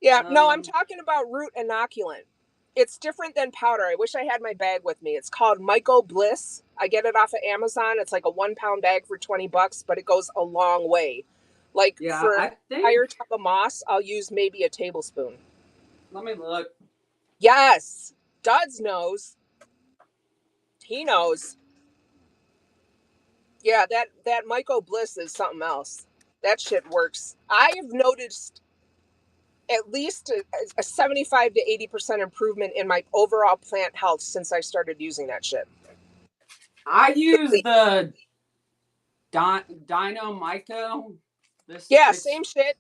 Yeah, no, I'm Um. talking about root inoculant. It's different than powder. I wish I had my bag with me. It's called Myco Bliss. I get it off of Amazon. It's like a 1 pound bag for $20, but it goes a long way. Like Yeah, for an I think. entire tub of moss, I'll use maybe a tablespoon. Let me look. Yes, Duds knows. He knows. Yeah, that Myco Bliss is something else. That shit works. I have noticed at least a 75 to 80% improvement in my overall plant health since I started using that shit. I use Really? the Dino Myco. This Yeah, it's same shit.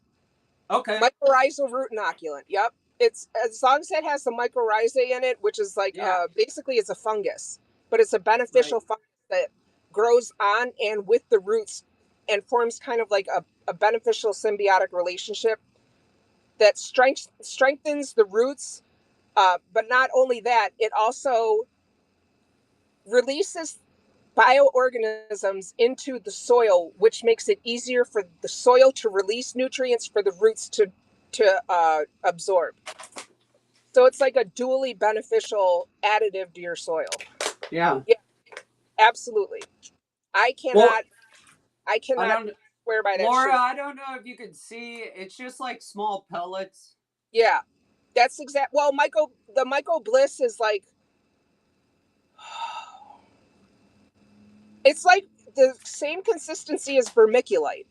okay. Mycorrhizal root inoculant. Yep. It's as long as it has the mycorrhizae in it, which is like Yeah. basically it's a fungus, but it's a Right. beneficial fungus that grows on and with the roots and forms kind of like a beneficial symbiotic relationship that strengthens the roots. But not only that, it also releases bioorganisms into the soil, which makes it easier for the soil to release nutrients for the roots to absorb. So it's like a dually beneficial additive to your soil. Yeah. Yeah, absolutely. I Well, cannot. I I cannot don't. swear by that Laura, shit. I don't know if you could see. It's just like small pellets. Yeah, that's exact. Well, the Myco Bliss is like it's like the same consistency as vermiculite.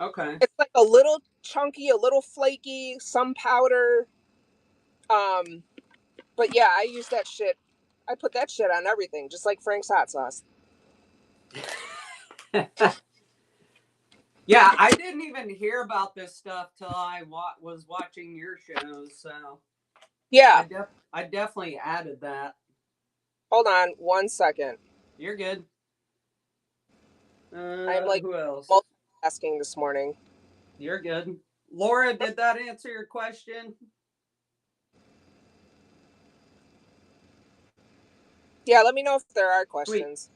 Okay. It's like a little chunky, a little flaky, some powder. Um, but yeah, I use that shit. I put that shit on everything, just like Frank's hot sauce. Yeah, I didn't even hear about this stuff till I was watching your shows. So Yeah, I definitely added that. hold on 1 second. You're good. I'm like Who else? multitasking this morning. You're good. Laura, did that answer your question? Yeah, let me know if there are Sweet. questions.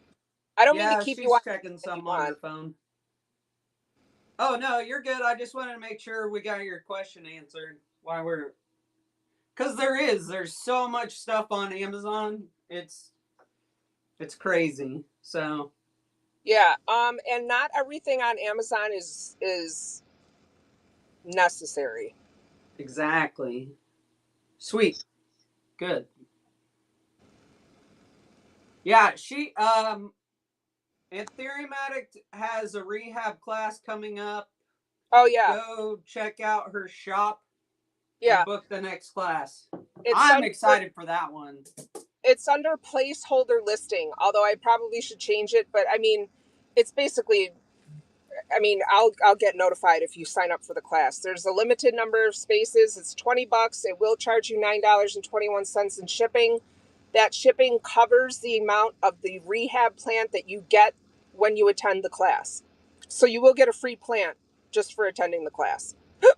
I don't mean to Yeah, keep you she's on checking if you some on her want. phone. Oh no, you're good. I just wanted to make sure we got your question answered while we're because there's so much stuff on Amazon. It's It's crazy. So Yeah. And not everything on Amazon is necessary. exactly. Sweet. Good. Yeah, she Ethereum Addict has a rehab class coming up. Oh yeah. Go check out her shop and Yeah. book the next class. It's I'm under excited for that one. it's under placeholder listing, although I probably should change it, but I mean, it's basically, I mean, I'll get notified if you sign up for the class. There's a limited number of spaces. It's $20. It will charge you $9.21 in shipping. That shipping covers the amount of the rehab plant that you get when you attend the class. So you will get a free plant just for attending the class. Yeah,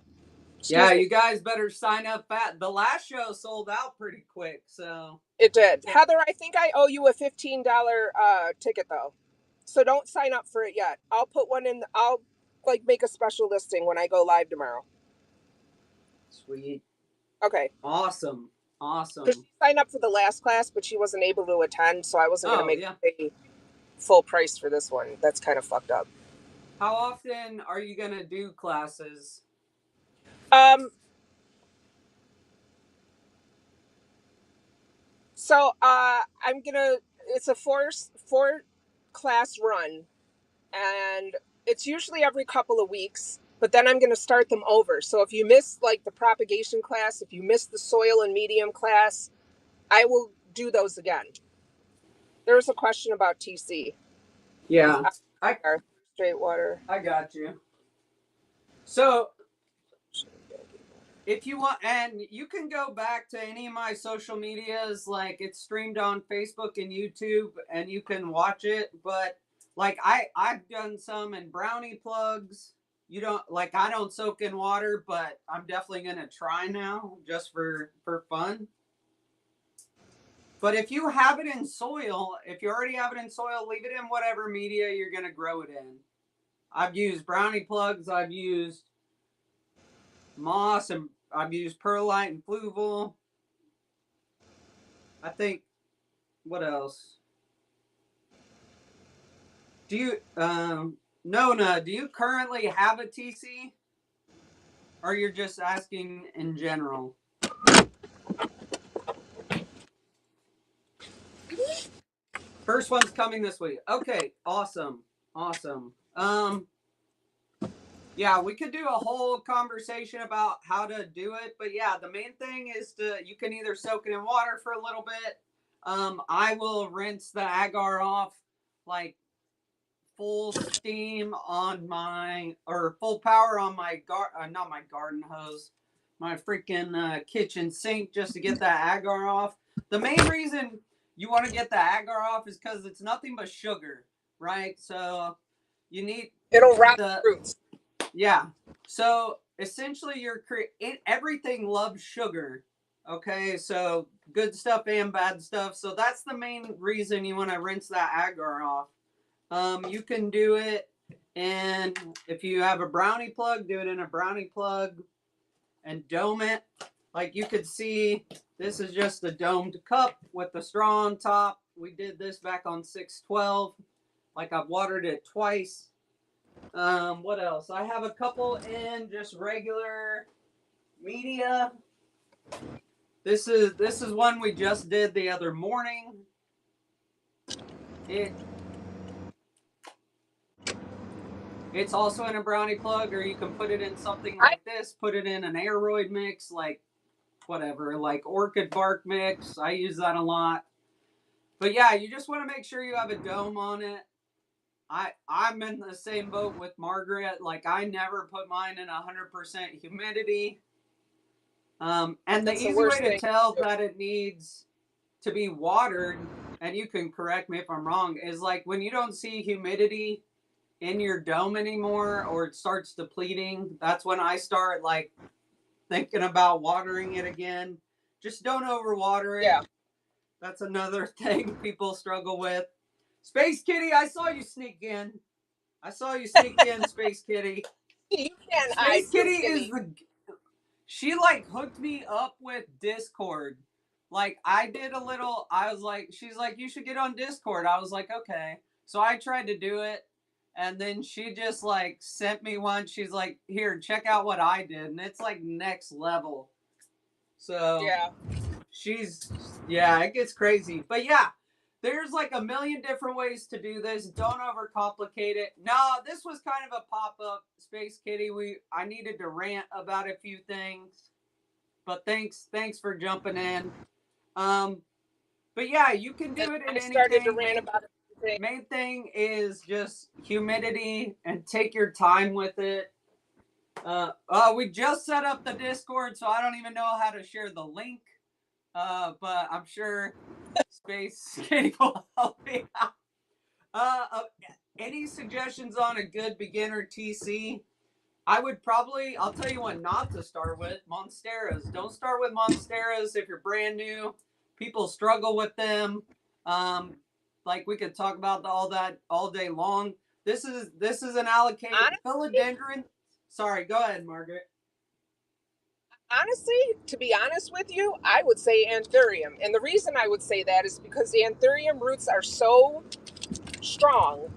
Excuse me. you guys better sign up fast. The last show sold out pretty quick, so It did. Heather, I think I owe you a $15 ticket though. So don't sign up for it yet. I'll put one in. I'll like make a special listing when I go live tomorrow. sweet. Okay. Awesome. Because Awesome. she signed up for the last class, but she wasn't able to attend, so I wasn't going to Oh, make yeah. her pay full price for this one. That's kind of fucked up. How often are you going to do classes? Um. So I'm gonna. It's a four class run, and it's usually every couple of weeks. But then I'm going to start them over. So if you miss like the propagation class, if you miss the soil and medium class, I will do those again. There was a question about TC. Yeah. I Straight water. I got you. So, if you want, and you can go back to any of my social medias, like it's streamed on Facebook and YouTube, and you can watch it. But like I've done some in brownie plugs. You don't like I don't soak in water, but I'm definitely gonna try now just for fun. But if you have it in soil, if you already have it in soil, leave it in whatever media you're gonna grow it in. I've used brownie plugs. I've used moss, and I've used perlite and fluval. I think what else? Do you Nona, do you currently have a TC? Or you're just asking in general? First one's coming this week. Okay, awesome. Awesome. Yeah, we could do a whole conversation about how to do it, but yeah, the main thing is to you can either soak it in water for a little bit. I will rinse the agar off like full steam on my or full power on my not my garden hose, my freaking kitchen sink just to get that agar off. The main reason you want to get the agar off is because it's nothing but sugar, right? So you need It'll rot the the roots. yeah. So essentially, everything loves sugar. Okay, so good stuff and bad stuff. So that's the main reason you want to rinse that agar off. You can do it, and if you have a brownie plug, do it in a brownie plug and dome it. Like you could see, this is just a domed cup with the straw on top. We did this back on 612. Like I've watered it twice. What else? I have a couple in just regular media. This is one we just did the other morning. It It's also in a brownie plug, or you can put it in something I like this. Put it in an aeroid mix, like whatever, like orchid bark mix. I use that a lot. But yeah, you just want to make sure you have a dome on it. I'm in the same boat with Margaret. Like I never put mine in 100% humidity. And the That's the easy way worst to thing. tell that it needs to be watered, and you can correct me if I'm wrong, is like when you don't see humidity in your dome anymore or it starts depleting, that's when I start like thinking about watering it again. Just don't overwater it. Yeah. That's another thing people struggle with. Space Kitty, I saw you sneak in. I saw you sneak in, Space Kitty. You can't Space hide from Kitty is Kimmy. the she like hooked me up with Discord. like I did a little. I was like, she's like, you should get on Discord. I was like, okay. So I tried to do it, and then she just like sent me one. She's like, here, check out what I did, and it's like next level. So Yeah. she's, yeah, it gets crazy. But yeah, there's like a million different ways to do this. Don't overcomplicate it. No, this was kind of a pop-up, Space Kitty. I needed to rant about a few things, but thanks for jumping in. Um, but yeah, you can do it in I started to anything. rant about everything. Main thing is just humidity and take your time with it. We just set up the Discord, so I don't even know how to share the link. But I'm sure Space Kitty will help me out. Any suggestions on a good beginner TC? I would probably, I'll tell you what not to start with, Monsteras. Don't start with Monsteras if you're brand new. People struggle with them. Like we could talk about all that all day long. This is an allocated philodendron. Sorry, go ahead, Margaret. Honestly, to be honest with you, I would say anthurium. And the reason I would say that is because the anthurium roots are so strong,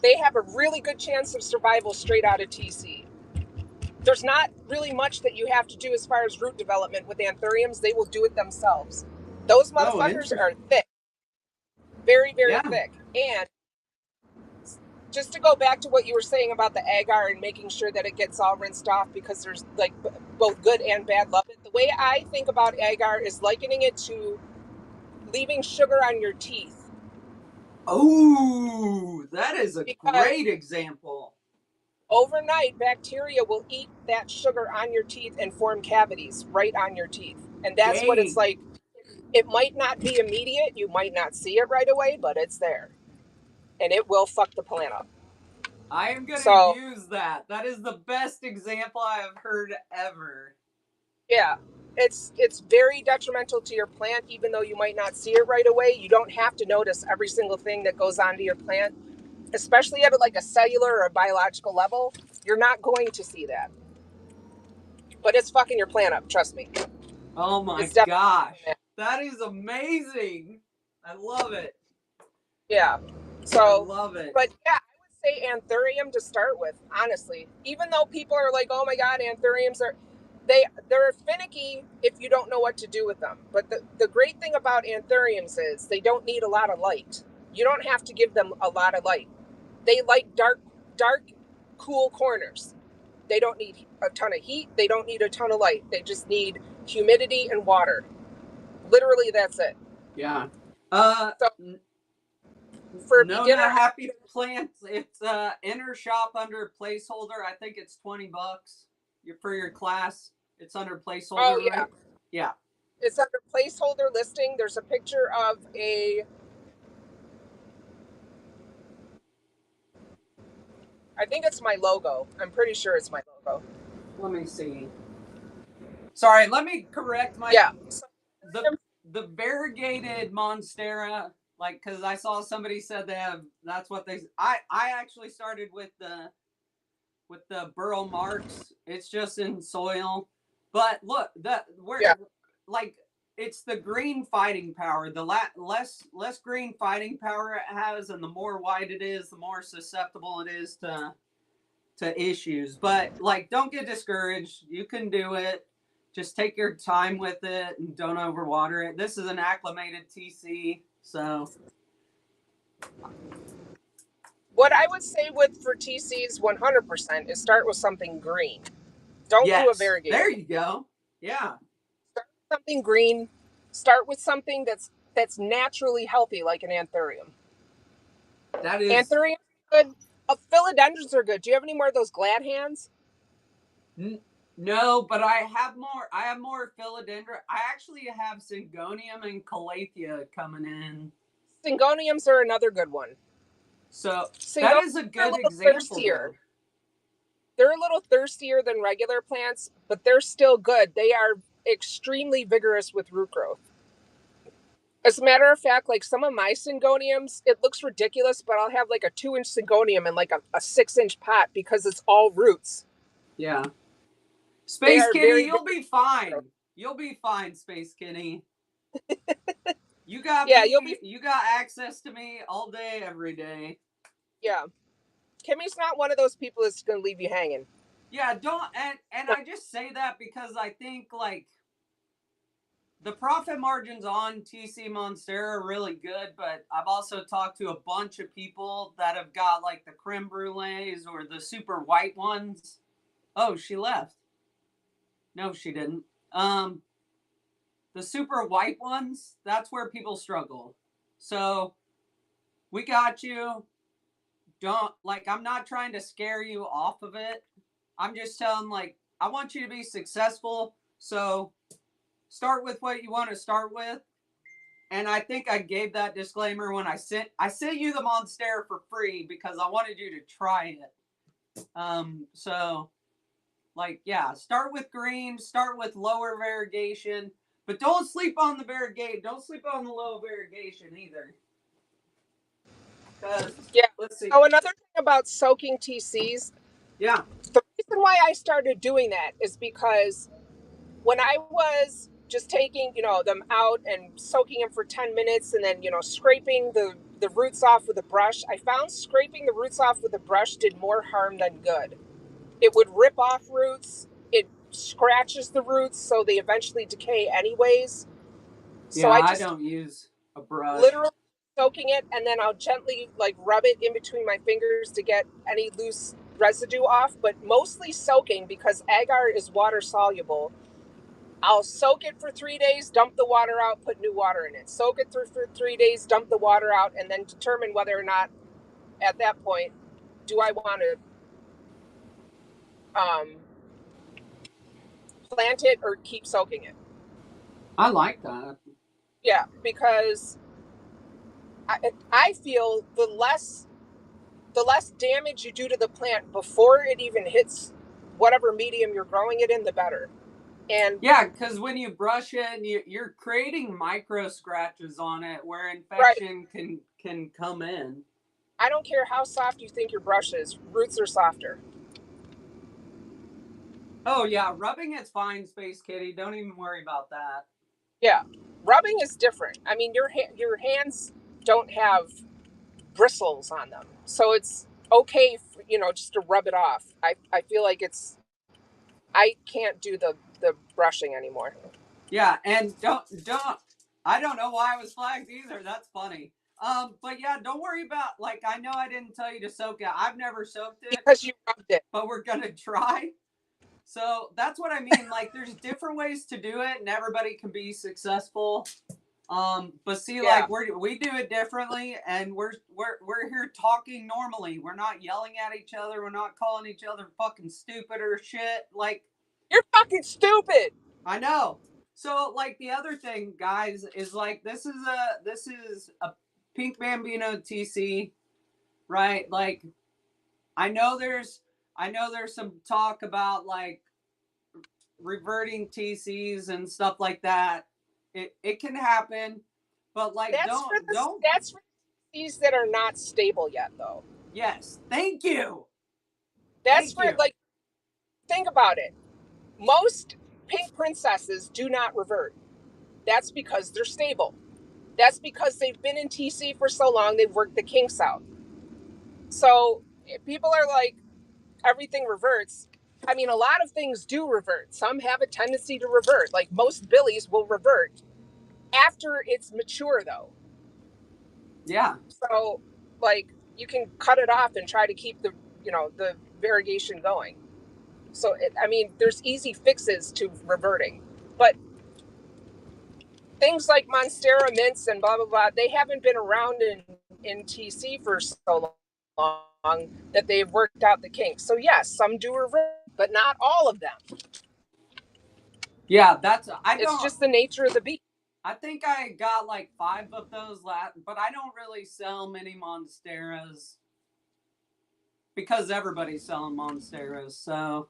they have a really good chance of survival straight out of TC. There's not really much that you have to do as far as root development with anthuriums. They will do it themselves. Those motherfuckers are thick. Very, very thick. And just to go back to what you were saying about the agar and making sure that it gets all rinsed off because there's like both good and bad love. The way I think about agar is likening it to leaving sugar on your teeth. Oh, that is a great example. Overnight, bacteria will eat that sugar on your teeth and form cavities right on your teeth. And that's what it's like. It might not be immediate. You might not see it right away, but it's there. And it will fuck the plant up. I am going to use that. That is the best example I have heard ever. Yeah. It's very detrimental to your plant, even though you might not see it right away. You don't have to notice every single thing that goes onto your plant, especially at like a cellular or a biological level. You're not going to see that. But it's fucking your plant up, trust me. Oh my gosh. That is amazing. I love it. Yeah. So, I love it. But yeah, I would say anthurium to start with, honestly. Even though people are like, oh my God, anthuriums are, they're finicky if you don't know what to do with them. But the great thing about anthuriums is they don't need a lot of light. You don't have to give them a lot of light. They like dark, cool corners. They don't need a ton of heat. They don't need a ton of light. They just need humidity and water. Literally, that's it. Yeah. For beginner happy plants, it's inner shop under placeholder. I think it's $20 for your class. It's under placeholder. Oh yeah, right? Yeah. It's under placeholder listing. There's a picture of a. I think it's my logo. I'm pretty sure it's my logo. Let me see. Sorry, let me correct my. Yeah. The variegated Monstera, like, because I saw somebody said they have. That's what they. I actually started with the burl marks. It's just in soil, but look like it's the green fighting power. The less green fighting power it has, and the more white it is, the more susceptible it is to issues. But like, don't get discouraged. You can do it. Just take your time with it and don't overwater it. This is an acclimated TC, so. What I would say for TCs 100% is start with something green. Don't do a variegated. There you go. Yeah. Start with something green. Start with something that's naturally healthy, like an anthurium. That is. Anthurium good. Philodendrons are good. Do you have any more of those glad hands? No, but I have more philodendron. I actually have syngonium and calathea coming in. Syngoniums are another good one. So that is a good example. They're a little thirstier than regular plants, but they're still good. They are extremely vigorous with root growth. As a matter of fact, like some of my syngoniums, it looks ridiculous, but I'll have like a 2-inch syngonium in like a 6-inch pot because it's all roots. Yeah. Space Kitty, you'll be fine. You'll be fine, Space Kitty. You got Yeah, you'll be. me. You got access to me all day, every day. Yeah, Kimmy's not one of those people that's going to leave you hanging. Yeah, don't and I just say that because I think like the profit margins on TC Monstera are really good, but I've also talked to a bunch of people that have got like the creme brulees or the super white ones. Oh, she left. No, she didn't. Um, the super white ones, that's where people struggle. So we got you. Don't like, I'm not trying to scare you off of it. I'm just telling, like, I want you to be successful. So start with what you want to start with. And I think I gave that disclaimer when I sent you the Monstera for free because I wanted you to try it. So like, yeah, start with green, start with lower variegation, but don't sleep on the variegation. Don't sleep on the low variegation either. Because Yeah. let's see. So another thing about soaking TCs, Yeah, the reason why I started doing that is because when I was just taking, them out and soaking them for 10 minutes and then, scraping the roots off with a brush, I found scraping the roots off with a brush did more harm than good. It would rip off roots. It scratches the roots, so they eventually decay anyways. So yeah, I I just don't use a brush. literally soaking it, and then I'll gently like rub it in between my fingers to get any loose residue off, but mostly soaking because agar is water soluble. I'll soak it for 3 days, dump the water out, put new water in it. Soak it for 3 days, dump the water out, and then determine whether or not at that point do I want to plant it or keep soaking it. I like that. Yeah, because I feel the less damage you do to the plant before it even hits whatever medium you're growing it in, the better. And Yeah, because when you brush it, you're creating micro scratches on it where right, infection can come in. I don't care how soft you think your brush is, roots are softer. Oh yeah, rubbing it's fine, Space Kitty. Don't even worry about that. Yeah, rubbing is different. I mean, your hands don't have bristles on them, so it's okay, just to rub it off. I feel like I can't do the brushing anymore. Yeah, and don't. I don't know why I was flagged either. That's funny. But yeah, don't worry about like I know I didn't tell you to soak it. I've never soaked it, Because you rubbed it. but we're gonna try. So that's what I mean. Like, there's different ways to do it, and everybody can be successful. But see, Yeah, like we do it differently, and we're here talking normally. We're not yelling at each other. We're not calling each other fucking stupid or shit. Like, you're fucking stupid. I know. So like the other thing, guys, is like this is a pink bambino TC, right? Like I know there's I know there's some talk about like reverting TCs and stuff like that. It can happen, but like That's for these that are not stable yet, though. yes, thank you. That's Thank for, you. like, think about it. Most pink princesses do not revert. That's because they're stable. That's because they've been in TC for so long, they've worked the kinks out. So if people are like, everything reverts. I mean, a lot of things do revert. Some have a tendency to revert. Like most billies will revert after it's mature, though. Yeah. So, like, you can cut it off and try to keep the variegation going. So, I mean, there's easy fixes to reverting, but things like Monstera mints and blah blah blah, they haven't been around in TC for so long that they've worked out the kinks. So yes, some do revert, but not all of them. Yeah, that's I It's don't just the nature of the beast. I think I got like 5 of those last, but I don't really sell many Monsteras because everybody's selling Monsteras. So,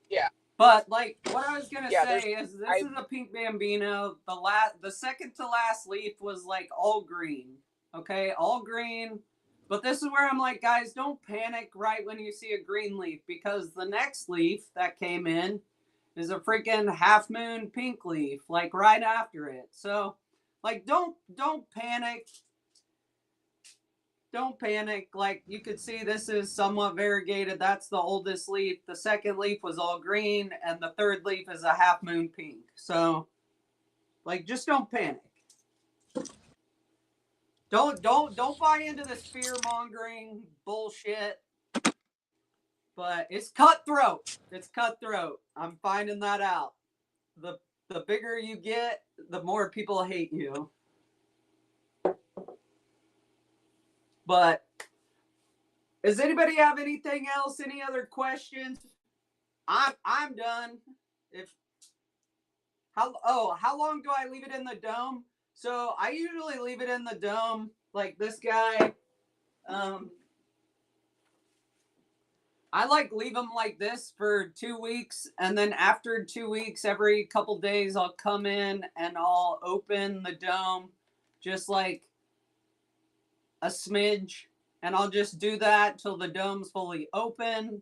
Yeah, but like what I was gonna yeah. There's say is this I is a pink bambino. The second to last leaf was like all green. Okay, all green. But this is where I'm like, guys, don't panic right when you see a green leaf because the next leaf that came in is a freaking half moon pink leaf, like right after it. So, like, don't panic. Don't panic. Like, you could see this is somewhat variegated. That's the oldest leaf. The second leaf was all green, and the third leaf is a half moon pink. So, like, just don't panic. Don't buy into this fear mongering bullshit. But it's cutthroat. It's cutthroat. I'm finding that out. The the bigger you get, the more people hate you. But does anybody have anything else? Any other questions? I'm done. If how long do I leave it in the dome? So I usually leave it in the dome like this guy. I like leave them like this for 2 weeks, and then after 2 weeks, every couple days, I'll come in and I'll open the dome, just like a smidge, and I'll just do that till the dome's fully open,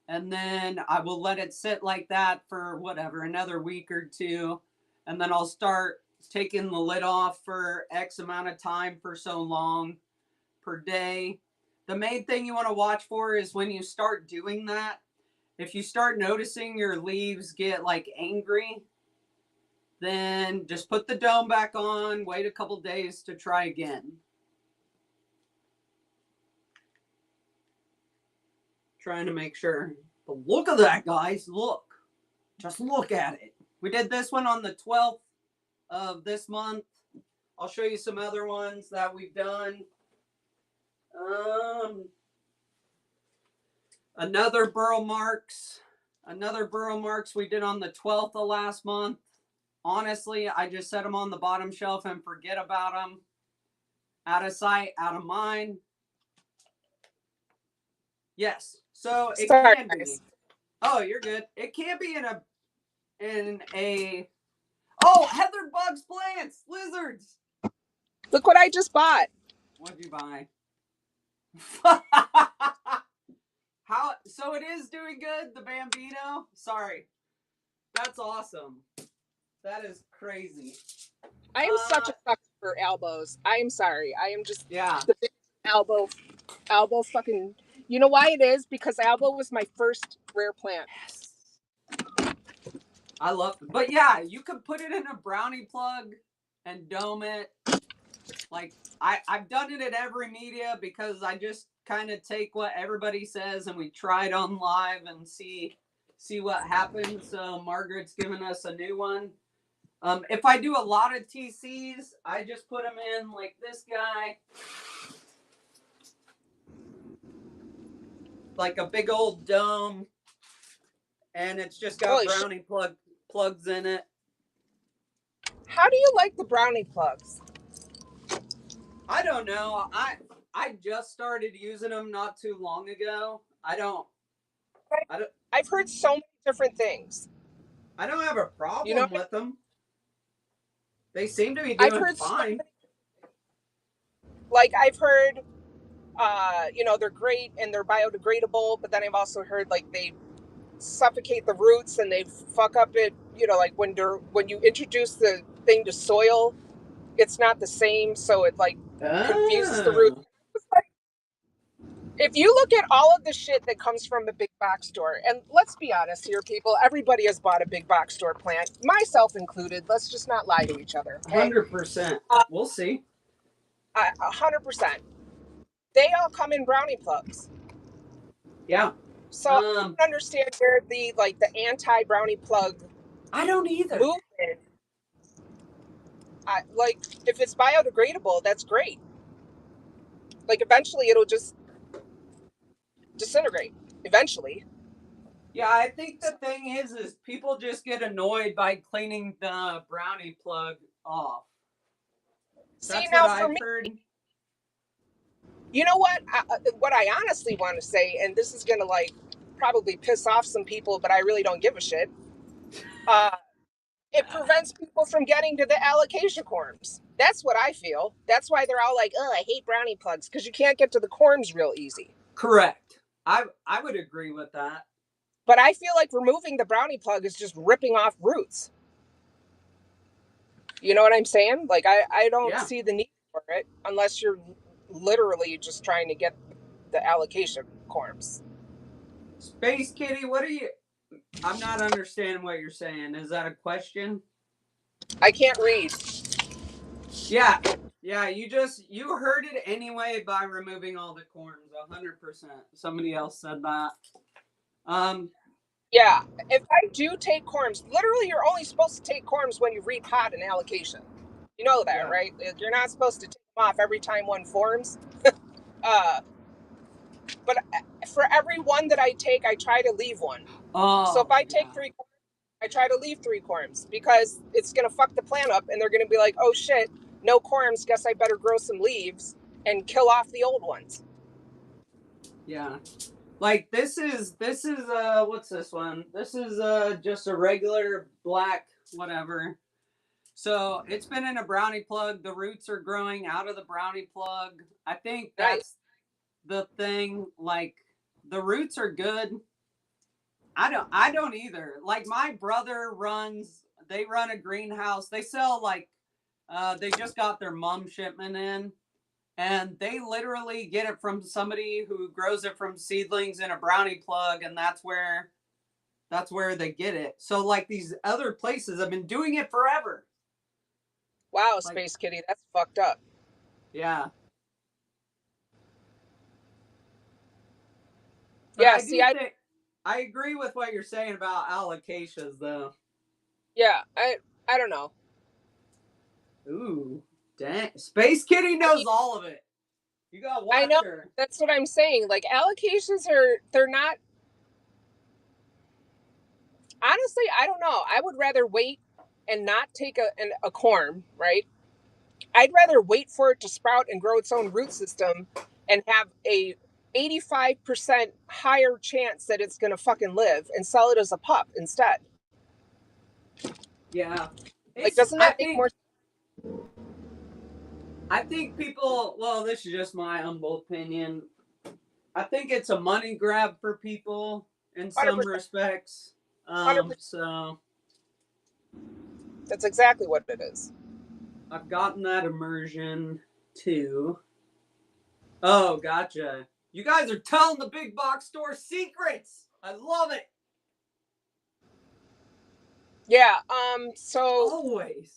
and then I will let it sit like that for whatever, another week or two, and then I'll start taking the lid off for X amount of time for so long per day. The main thing you want to watch for is when you start doing that, if you start noticing your leaves get like angry, then just put the dome back on, wait a couple days to try again. Trying to make sure. But look at that, guys. Look. Just look at it. We did this one on the 12th of this month. I'll show you some other ones that we've done. Another burrow marks we did on the 12th of last month. Honestly, I just set them on the bottom shelf and forget about them. Out of sight, out of mind. Yes, so it Sorry, can guys. be. Oh, you're good. It can be in a. Oh, heather bugs, plants, lizards. Look what I just bought. What'd you buy? How? So it is doing good, the Bambino? Sorry. That's awesome. That is crazy. I am such a sucker for elbows. I am sorry. I am just Yeah. the big elbow fucking. You know why it is? Because elbow was my first rare plant. Yes. I love it. But yeah, you could put it in a brownie plug and dome it. Like, I've done it at every media because I just kind of take what everybody says and we try it on live and see what happens. So Margaret's given us a new one. If I do a lot of TCs, I just put them in like this guy. Like a big old dome. And it's just got Holy brownie plugs in it. How do you like the brownie plugs? I don't know. I just started using them not too long ago. I've heard so many different things. I don't have a problem You know, with them. They seem to be I've doing heard fine. like I've heard they're great and they're biodegradable, but then I've also heard like they suffocate the roots and they fuck up it, like when you introduce the thing to soil, it's not the same, so it like confuses the roots. If you look at all of the shit that comes from the big box store, and let's be honest here, people, everybody has bought a big box store plant, myself included. Let's just not lie to each other. Okay? 100%. We'll see. 100%. They all come in brownie plugs. Yeah. So I don't understand where the anti brownie plug. I don't either. Movement. Like if it's biodegradable, that's great. Like eventually it'll just disintegrate. Eventually. Yeah, I think the thing is people just get annoyed by cleaning the brownie plug off. See, now for me, you know what? What I honestly want to say, and this is gonna probably piss off some people, but I really don't give a shit. It prevents people from getting to the alocasia corms. That's what I feel. That's why they're all like, "Oh, I hate brownie plugs," because you can't get to the corms real easy. Correct. I would agree with that. But I feel like removing the brownie plug is just ripping off roots. You know what I'm saying? Like I don't Yeah. see the need for it unless you're literally just trying to get the alocasia corms. Space Kitty, what are you? I'm not understanding what you're saying. Is that a question? I can't read. Yeah. Yeah, you heard it anyway by removing all the corns, 100%. Somebody else said that. Um, Yeah, if I do take corms, literally you're only supposed to take corms when you repot an alocasia. You know that, yeah. right? You're not supposed to take them off every time one forms. Uh, but for every one that I take, I try to leave one. So if Oh, I take yeah. three, I try to leave three corms because it's gonna fuck the plant up, and they're gonna be like, "Oh shit, no corms. Guess I better grow some leaves and kill off the old ones." Yeah. Like this is what's this one? This is just a regular black whatever. So it's been in a brownie plug. The roots are growing out of the brownie plug. I think Nice. that's the thing. Like the roots are good. I don't either. Like my brother runs they run a greenhouse. They sell like they just got their mum shipment in and they literally get it from somebody who grows it from seedlings in a brownie plug and that's where they get it. So like these other places have been doing it forever. Wow, Like Space Kitty, that's fucked up. yeah. But Yeah. I See, do think I agree with what you're saying about allocations though. yeah, I don't know. Ooh, dang. Space Kitty I knows mean, all of it. You gotta I watch know her. that's what I'm saying. Like allocations are they're not honestly, I don't know. I would rather wait and not take a corm, right? I'd rather wait for it to sprout and grow its own root system and have a 85% higher chance that it's going to fucking live and sell it as a pup instead. Yeah. Like, It's doesn't that make more I think people well, this is just my humble opinion. I think it's a money grab for people in some 100%? respects. 100%. So That's exactly what it is. I've gotten that immersion too. Oh, gotcha. You guys are telling the big box store secrets. I love it. Yeah. So Always.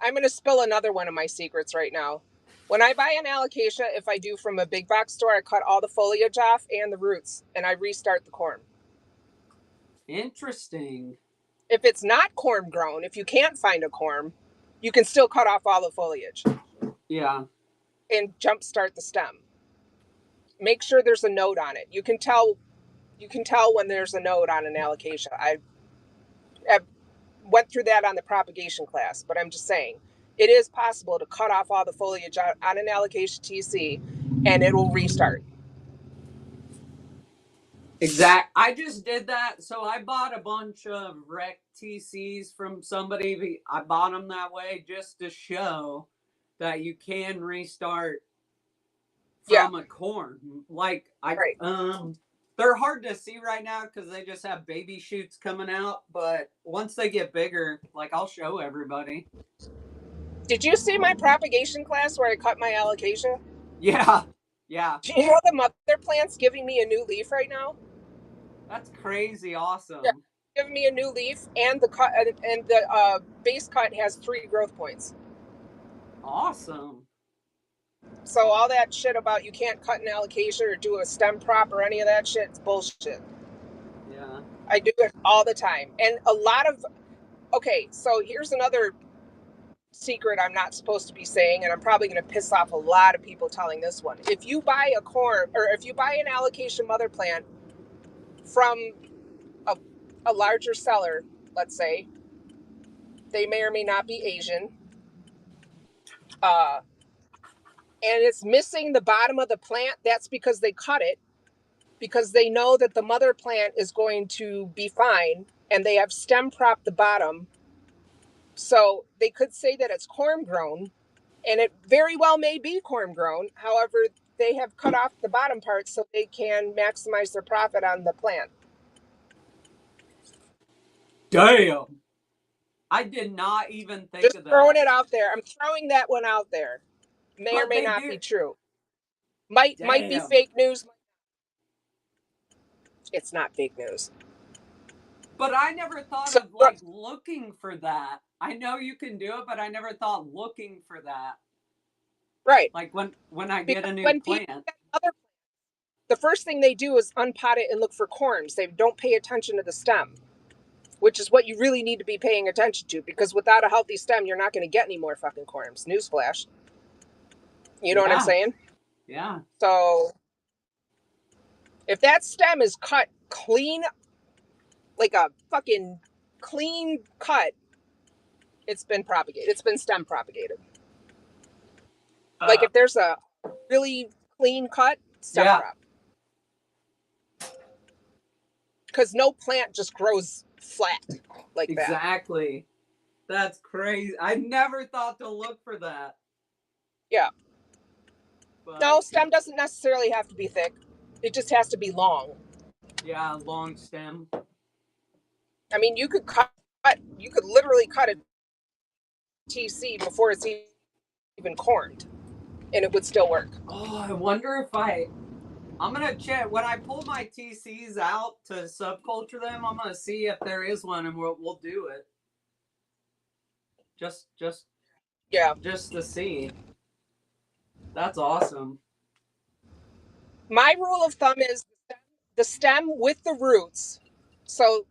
I'm going to spill another one of my secrets right now. When I buy an alocasia, if I do from a big box store, I cut all the foliage off and the roots and I restart the corm. Interesting. If it's not corm grown, if you can't find a corm, you can still cut off all the foliage Yeah. and jumpstart the stem. Make sure there's a node on it. You can tell when there's a node on an alocasia. I went through that on the propagation class, but I'm just saying it is possible to cut off all the foliage on an alocasia TC and it will restart. Exact. I just did that. So I bought a bunch of rec TCs from somebody. I bought them that way just to show that you can restart Yeah, from a corn. Like right. they're hard to see right now because they just have baby shoots coming out. But once they get bigger, like I'll show everybody. Did you see my propagation class where I cut my alocasia? Yeah, yeah, Do you know the mother plant's giving me a new leaf right now? that's crazy Yeah, awesome. giving me a new leaf, and the cut and the base cut has 3 growth points. Awesome. So all that shit about you can't cut an alocasia or do a stem prop or any of that shit, it's bullshit. Yeah. I do it all the time, and a lot of okay. So here's another secret I'm not supposed to be saying, and I'm probably going to piss off a lot of people telling this one. If you buy a corm or if you buy an alocasia mother plant from a, a larger seller, let's say, they may or may not be Asian, uh, and it's missing the bottom of the plant, that's because they cut it because they know that the mother plant is going to be fine and they have stem prop the bottom. So they could say that it's corm grown, and it very well may be corm grown. However, they have cut off the bottom part so they can maximize their profit on the plant. Damn. I did not even think Just of throwing that. it out there. I'm throwing that one out there. May or But may they not do. be true. Might be Damn. fake news. It's not fake news. But I never thought So of like looking for that. I know you can do it, but I never thought looking for that. right, Like when I get because a new when people plant. get other, the first thing they do is unpot it and look for corms. They don't pay attention to the stem, which is what you really need to be paying attention to. Because without a healthy stem, you're not going to get any more fucking corms. Newsflash. You know what I'm Yeah. saying? Yeah. So if that stem is cut clean, like a fucking clean cut, it's been propagated. It's been stem propagated. Like Uh, if there's a really clean cut, stem yeah. prop. Because no plant just grows flat like that. Exactly. That's crazy. I never thought to look for that. Yeah. No, But stem doesn't necessarily have to be thick. It just has to be long. yeah, long stem. I mean, you could literally cut a TC before it's even corned, and it would still work. Oh, I wonder if I'm gonna check when I pull my TCs out to subculture them. I'm gonna see if there is one, and we'll do it. Just just Yeah. just to see. That's awesome. My rule of thumb is the stem with the roots. So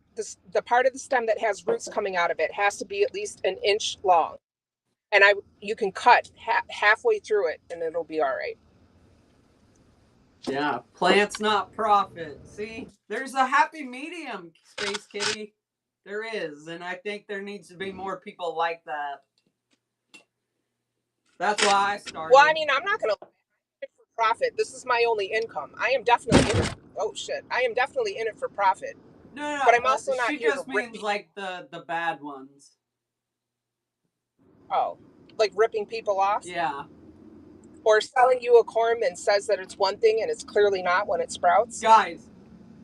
the part of the stem that has roots coming out of it has to be at least an inch long, and you can cut halfway through it, and it'll be all right. Yeah, plants not profit. See, there's a happy medium, Space Kitty. There is, and I think there needs to be more people like that. That's why I Well, I started. mean, I'm not going to for profit. This is my only income. I am definitely in it. Oh shit, I am definitely in it for profit. No, no, no. But I'm also not She here to just rip means people. like the bad ones. Oh, like ripping people off, Yeah, or selling you a corn and says that it's one thing and it's clearly not when it sprouts. guys.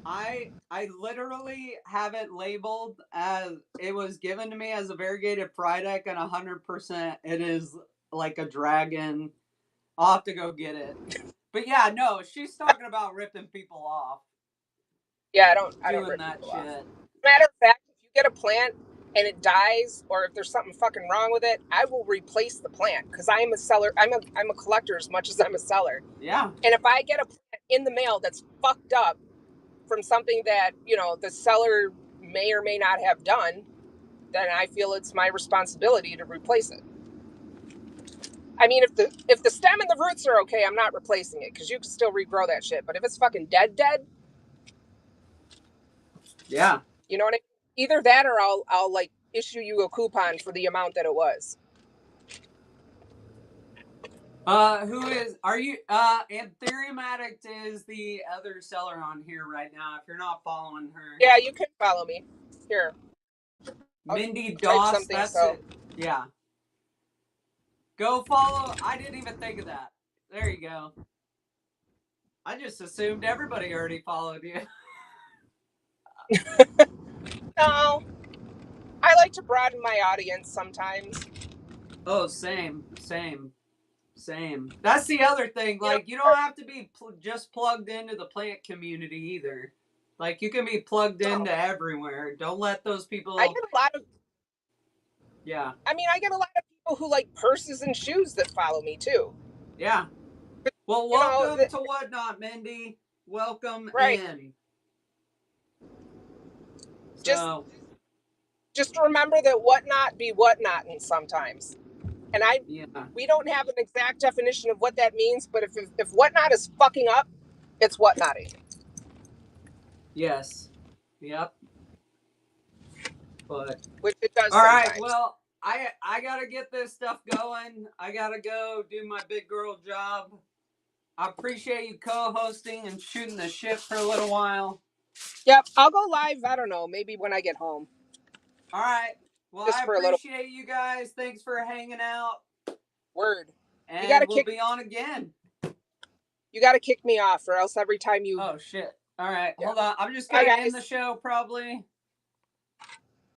I literally have it labeled as it was given to me as a variegated pride egg, and 100% it is like a dragon. I'll have to go get it. But yeah, no, she's talking about ripping people off, Yeah, I don't doing rip that people off. shit. Matter of fact, if you get a plant and it dies, or if there's something fucking wrong with it, I will replace the plant because I am a seller. I'm a collector as much as I'm a seller. Yeah, And if I get a plant in the mail that's fucked up from something that the seller may or may not have done, then I feel it's my responsibility to replace it. I mean, if the stem and the roots are okay, I'm not replacing it because you can still regrow that shit. But if it's fucking dead, yeah. you know what I mean? Either that or I'll like issue you a coupon for the amount that it was. Who is? Are you? Ethereum Addict is the other seller on here right now. If you're not following her, Yeah, you can follow me. Here, I'll Mindy type Doss. something. That's So it. Yeah, go follow. I didn't even think of that. There you go. I just assumed everybody already followed you. no, I like to broaden my audience sometimes. Oh, same. That's the other thing. You know, Like, you don't have to be just plugged into the plant community either. Like, you can be plugged no, into everywhere. Don't let those I people. get a lot of. Yeah, I mean, I get a lot of people who like purses and shoes that follow me too. yeah. Well, You know, welcome to Whatnot, Mindy. Welcome right? in. Just So, just remember that whatnot be whatnot, and sometimes. And yeah. we don't have an exact definition of what that means, but if whatnot is fucking up, it's whatnotting. Yes. Yep. But Which it does all right. sometimes. Well, I gotta get this stuff going. I gotta go do my big girl job. I appreciate you co-hosting and shooting the shit for a little while. Yep, I'll go live. I don't know, maybe when I get home, All right. Well, just I for a little appreciate you guys. Thanks for hanging out. word. You And gotta we'll kick. be on again. You gotta kick me off, or else every time you. Oh, shit. All right. Yeah. Hold on. I'm just Bye, going to end guys. the show probably.